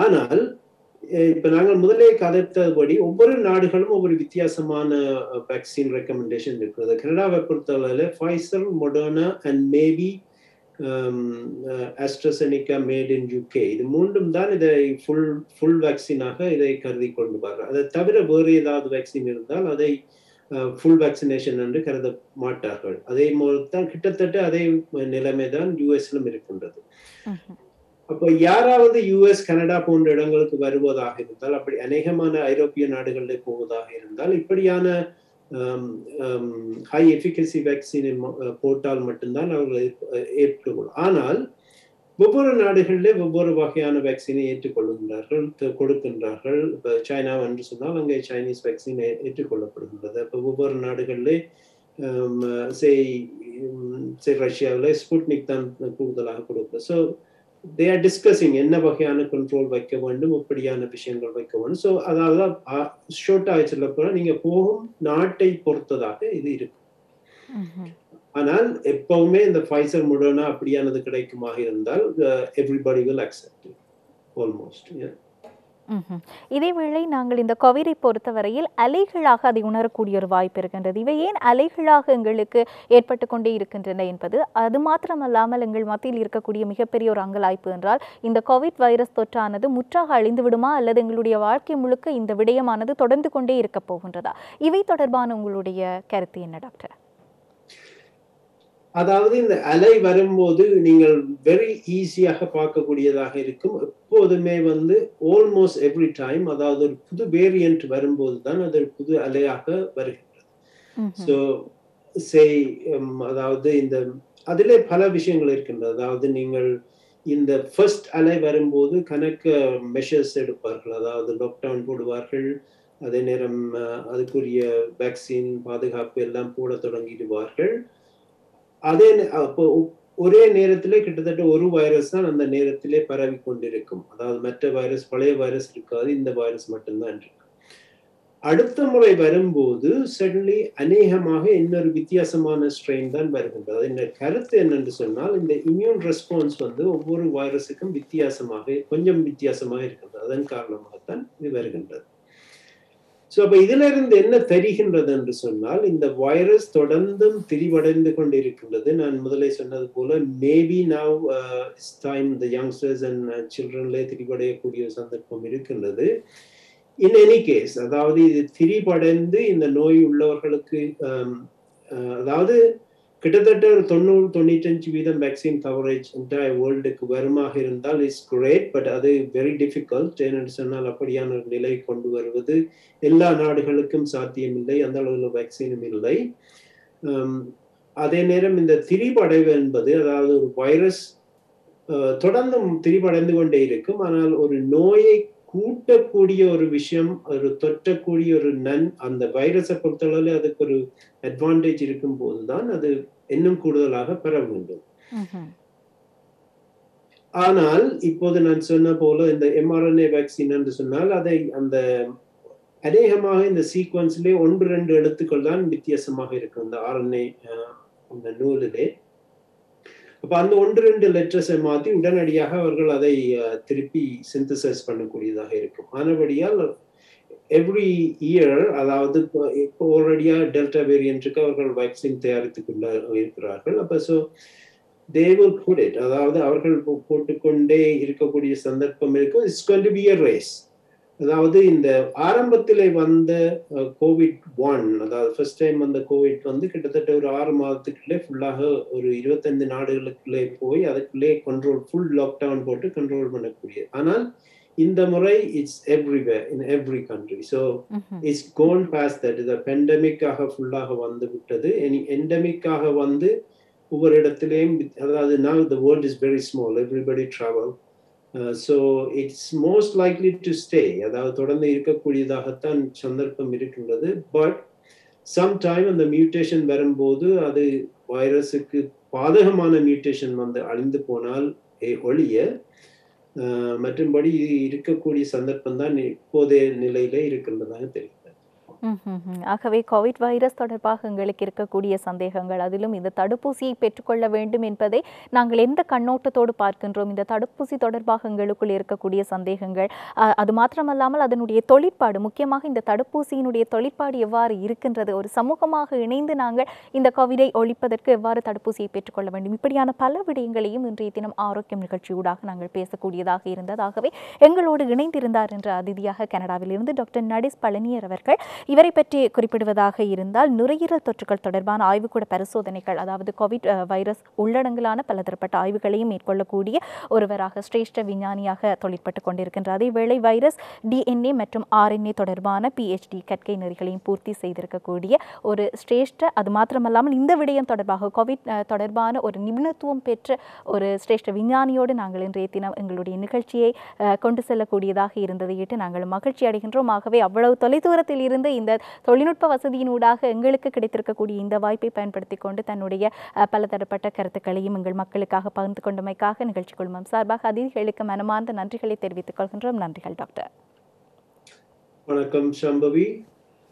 ஆனால் இப்ப நாங்கள் முதலே கதைத்தபடி ஒவ்வொரு நாடுகளும் ஒவ்வொரு வித்தியாசமான வேக்சின் ரெக்கமெண்டேஷன் இருக்கிறது. கனடாவை பொறுத்தவரையில Pfizer, Moderna and maybe AstraZeneca made in UK, இது மூன்றும் தான் இதை ஃபுல் வேக்சினாக இதை கருதி கொண்டு வர்றாங்க. அதை தவிர வேறு ஏதாவது வேக்சின் இருந்தால் அதை ஃபுல் வேக்சினேஷன் என்று கருத மாட்டார்கள். அதே போல்தான் கிட்டத்தட்ட அதே நிலைமை தான் யூஎஸ்லும் இருக்கின்றது. அப்போ யாராவது US, கனடா போன்ற இடங்களுக்கு வருவதாக இருந்தால், அப்படி அநேகமான ஐரோப்பிய நாடுகளில் போவதாக இருந்தால், இப்படியான ஹை எஃபிகசி வேக்சினை போட்டால் மட்டும்தான் அவர்கள் ஏற்றுக்கொள்ளும். ஆனால் ஒவ்வொரு நாடுகளிலே ஒவ்வொரு வகையான வேக்சினை ஏற்றுக்கொள்கின்றார்கள், கொடுக்கின்றார்கள். இப்போ சைனா என்று சொன்னால் அங்கே சைனீஸ் வேக்சின் ஏற்றுக்கொள்ளப்படுகின்றது. அப்போ ஒவ்வொரு நாடுகளிலே சே ரஷ்யாவில் ஸ்புட்னிக் தான் கூடுதலாக கொடுக்குது. ஸோ தே ஆர் டிஸ்கஸிங் என்ன வகையான கண்ட்ரோல் வைக்க வேண்டும், இப்படியான விஷயங்கள் வைக்க வேண்டும். ஸோ அதாவது ஷார்ட்டாக சொல்ல போனால் நீங்கள் போகும் நாட்டை பொறுத்ததாக இது இருக்கு. ஆனால் எப்பவுமே இந்த ஃபைசர் மொடர்னா அப்படியானது கிடைக்குமாக இருந்தால் எவ்ரிபடி வில் அக்செப்ட் ஆல்மோஸ்ட். இதேவேளை நாங்கள் இந்த கோவிடை பொறுத்தவரையில் அலைகளாக அதை உணரக்கூடிய ஒரு வாய்ப்பு இருக்கின்றது. இவை ஏன் அலைகளாக எங்களுக்கு ஏற்பட்டு கொண்டே இருக்கின்றன என்பது அது மாத்திரமல்லாமல் எங்கள் மத்தியில் இருக்கக்கூடிய மிகப்பெரிய ஒரு அங்கலாய்ப்பு என்றால் இந்த கோவிட் வைரஸ் தொற்றானது முற்றாக அழிந்து விடுமா அல்லது எங்களுடைய வாழ்க்கை முழுக்க இந்த விடயமானது தொடர்ந்து கொண்டே இருக்க போகின்றதா? இவை தொடர்பான உங்களுடைய கருத்து என்ன டாக்டர்? அதாவது இந்த அலை வரும்போது நீங்கள் வெரி ஈஸியாக பார்க்கக்கூடியதாக இருக்கும். எப்போதுமே ஆல்மோஸ்ட் எவ்ரி டைம், அதாவது ஒரு புது வேரியன்ட் வரும்போது தான் அது ஒரு புது அலையாக வருகின்றது. ஸோ அதாவது இந்த அதிலே பல விஷயங்கள் இருக்கின்றது. அதாவது நீங்கள் இந்த ஃபர்ஸ்ட் அலை வரும்போது கணக்கு மெஷர்ஸ் எடுப்பார்கள், அதாவது லாக்டவுன் போடுவார்கள், அதே நேரம் அதுக்குரிய வேக்சின் பாதுகாப்பு எல்லாம் போட தொடங்கிடுவார்கள். அதே அப்போ ஒரே நேரத்திலே கிட்டத்தட்ட ஒரு வைரஸ் தான் அந்த நேரத்திலே பரவி கொண்டிருக்கும். அதாவது மற்ற வைரஸ், பழைய வைரஸ் இருக்காது, இந்த வைரஸ் மட்டும்தான் இருக்கு. அடுத்த முறை வரும்போது சடன்லி அநேகமாக இன்னொரு வித்தியாசமான ஸ்ட்ரெயின் தான் வருகின்றது. இந்த கருத்து என்னென்று சொன்னால் இந்த இம்யூன் ரெஸ்பான்ஸ் ஒவ்வொரு வைரஸுக்கும் கொஞ்சம் வித்தியாசமாக இருக்கின்றது. அதன் காரணமாகத்தான் இது வருகின்றது. ஸோ அப்போ இதுல இருந்து என்ன தெரிகின்றது என்று சொன்னால் இந்த வைரஸ் தொடர்ந்தும் திரிவடைந்து கொண்டிருக்கின்றது. நான் முதலே சொன்னது போல maybe now it's time the youngsters and சில்ட்ரன்ல திரிவடையக்கூடிய சந்தர்ப்பம் இருக்கின்றது. இன் எனி கேஸ், அதாவது இது திரிவடைந்து இந்த நோய் உள்ளவர்களுக்கு அதாவது கிட்டத்தட்ட ஒரு 90-95% வேக்சின் கவரேஜ் என்டையர் வேர்ல்டுக்கு வருமாக இருந்தால் இட்ஸ் கிரேட். பட் அது வெரி டிஃபிகல்ட். ஏன்னு சொன்னால் அப்படியான ஒரு நிலை கொண்டு வருவது எல்லா நாடுகளுக்கும் சாத்தியமில்லை, அந்த அளவில் வேக்சினும் இல்லை. அதே நேரம் இந்த திரிபடைவு என்பது, அதாவது ஒரு வைரஸ் தொடர்ந்தும் திரிபடைந்து கொண்டே இருக்கும், ஆனால் ஒரு நோயை கூட்டக்கூடிய ஒரு விஷயம், ஒரு தொற்றக்கூடிய ஒரு அந்த வைரஸை பொறுத்தளவில் அதுக்கு ஒரு அட்வான்டேஜ் இருக்கும் போதுதான் அது இன்னும் கூடுதலாக பரவுகின்றது. ஆனால் இப்போது நான் சொன்ன போல இந்த mRNA வேக்சின் என்று சொன்னால் அதை அந்த அநேகமாக இந்த சீக்வன்ஸ்லே 1-2 எழுத்துக்கள் தான் வித்தியாசமாக இருக்கும் இந்த RNA அந்த நூலிலே. அப்ப அந்த 1-2 லெட்டர்ஸை மாற்றி உடனடியாக அவர்கள் அதை திருப்பி சிந்தசைஸ் பண்ணக்கூடியதாக இருக்கும். ஆனபடியால் எவ்ரி இயர், அதாவது இப்போ ஆல்ரெடியா டெல்டா வேரியன்ட்டுக்கு அவர்கள் வேக்சின் தயாரித்துக் கொள்ள இருக்கிறார்கள். அப்ப so they will put it, அதாவது அவர்கள் போட்டுக்கொண்டே இருக்கக்கூடிய சந்தர்ப்பம் இருக்கும். It's going to be a race. அதாவது இந்த ஆரம்பத்திலே வந்த COVID-1, அதாவது ஃபர்ஸ்ட் டைம் வந்த கோவிட் கிட்டத்தட்ட ஒரு 6 மாதத்துக்குள்ளே ஃபுல்லாக ஒரு 25 நாடுகளுக்குள்ளே போய் அதுக்குள்ளே ஃபுல் லாக்டவுன் போட்டு கண்ட்ரோல் பண்ணக்கூடிய. ஆனால் இந்த முறை it's everywhere in every country. So it's gone past that. இது பெண்டமிக்காக ஃபுல்லாக வந்து விட்டது. எண்டமிக்காக ஒவ்வொரு இடத்திலேயும், அதாவது now the world is very small, everybody travel. So it's most likely to stay. அதாவது தொடர்ந்து இருக்கக்கூடியதாகத்தான் சந்தர்ப்பம் இருக்கின்றது. பட் சம்டைம் அந்த மியூட்டேஷன் வரும்போது அது வைரஸுக்கு பாதகமான மியூட்டேஷன் அழிந்து போனால் ஒழிய மற்றும்படி இருக்கக்கூடிய சந்தர்ப்பம் தான் இப்போதைய நிலையில இருக்கின்றதாக தெரியும். ஆகவே கோவிட் வைரஸ் தொடர்பாக எங்களுக்கு இருக்கக்கூடிய சந்தேகங்கள், அதிலும் இந்த தடுப்பூசியை பெற்றுக்கொள்ள வேண்டும் என்பதை நாங்கள் எந்த கண்ணோட்டத்தோடு பார்க்கின்றோம், இந்த தடுப்பூசி தொடர்பாக எங்களுக்குள் இருக்கக்கூடிய சந்தேகங்கள், அது மாத்திரமல்லாமல் அதனுடைய தொழிற்பாடு, முக்கியமாக இந்த தடுப்பூசியினுடைய தொழிற்பாடு எவ்வாறு இருக்கின்றது, ஒரு சமூகமாக இணைந்து நாங்கள் இந்த கோவிடை ஒழிப்பதற்கு எவ்வாறு தடுப்பூசியை பெற்றுக்கொள்ள வேண்டும், இப்படியான பல விடயங்களையும் இன்றைய தினம் ஆரோக்கியம் நிகழ்ச்சியூடாக நாங்கள் பேசக்கூடியதாக இருந்தது. ஆகவே எங்களோடு இணைந்திருந்தார் என்ற அதிதியாக கனடாவிலிருந்து டாக்டர் நடேஸ் பழனியர் அவர்கள். இவரை பற்றி குறிப்பிடுவதாக இருந்தால் நுரையீரல் தொற்றுகள் தொடர்பான ஆய்வுக்கூட பரிசோதனைகள், அதாவது கோவிட் வைரஸ் உள்ளடங்கலான பலதரப்பட்ட ஆய்வுகளையும் மேற்கொள்ளக்கூடிய ஒருவராக சிரேஷ்ட விஞ்ஞானியாக தொழிற்பட்டு கொண்டிருக்கின்றார். அதேவேளை வைரஸ் DNA மற்றும் RNA தொடர்பான PhD கற்கை நெறிகளையும் பூர்த்தி செய்திருக்கக்கூடிய ஒரு சிரேஷ்ட, அது மாத்திரமல்லாமல் இந்த விடயம் தொடர்பாக கோவிட் தொடர்பான ஒரு நிபுணத்துவம் பெற்ற ஒரு சிரேஷ்ட விஞ்ஞானியோடு நாங்கள் இன்றைய தினம் எங்களுடைய நிகழ்ச்சியை கொண்டு செல்லக்கூடியதாக இருந்ததை இட்டு நாங்கள் மகிழ்ச்சி அடைகின்றோம். ஆகவே அவ்வளவு தொலைதூரத்தில் இருந்து இந்த தொழில்நுட்ப வசதியினூடாக எங்களுக்கு கிடைத்திருக்கக்கூடிய இந்த வாய்ப்பை பயன்படுத்தி கொண்டு தன்னுடைய பலதரப்பட்ட கருத்துக்களையும் எங்கள் மக்களுக்காக பகிர்ந்து கொண்டமைக்காக நிகழ்ச்சி குழுமம் சார்பாக அதிதிகளுக்கு மனமார்ந்த நன்றிகளை தெரிவித்துக் கொள்கின்றோம். நன்றிகள் டாக்டர். வணக்கம் சம்பவி.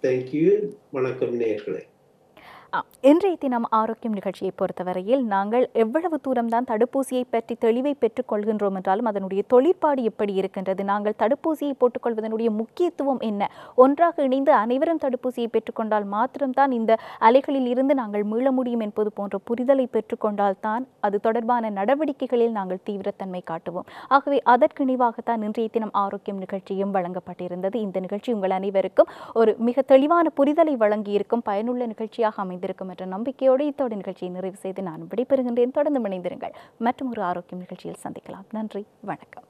தேங்க்யூ. வணக்கம் நேயர்களே. இன்றைய தினம் ஆரோக்கியம் நிகழ்ச்சியை பொறுத்தவரையில் நாங்கள் எவ்வளவு தூரம்தான் தடுப்பூசியை பற்றி தெளிவை பெற்றுக் கொள்கின்றோம் என்றாலும் அதனுடைய தொழிற்பாடு எப்படி இருக்கின்றது, நாங்கள் தடுப்பூசியை போட்டுக்கொள்வதனுடைய முக்கியத்துவம் என்ன, ஒன்றாக இணைந்து அனைவரும் தடுப்பூசியை பெற்றுக்கொண்டால் மாத்திரம்தான் இந்த அலைகளில் இருந்து நாங்கள் மீள முடியும் என்பது போன்ற புரிதலை பெற்றுக்கொண்டால் தான் அது தொடர்பான நடவடிக்கைகளில் நாங்கள் தீவிரத்தன்மை காட்டுவோம். ஆகவே அதற்கிணைவாகத்தான் இன்றைய தினம் ஆரோக்கியம் நிகழ்ச்சியும் வழங்கப்பட்டிருந்தது. இந்த நிகழ்ச்சி உங்கள் அனைவருக்கும் ஒரு மிக தெளிவான புரிதலை வழங்கியிருக்கும் பயனுள்ள நிகழ்ச்சியாக அமைந்திருக்கும் என்ற நம்பிக்கையோடு இத்தோடு நிகழ்ச்சியை நிறைவு செய்து நான் விடைபெறுகின்றேன். தொடர்ந்து இணைந்திருங்கள். மற்றும் ஒரு ஆரோக்கியம் நிகழ்ச்சியில் சந்திக்கலாம். நன்றி, வணக்கம்.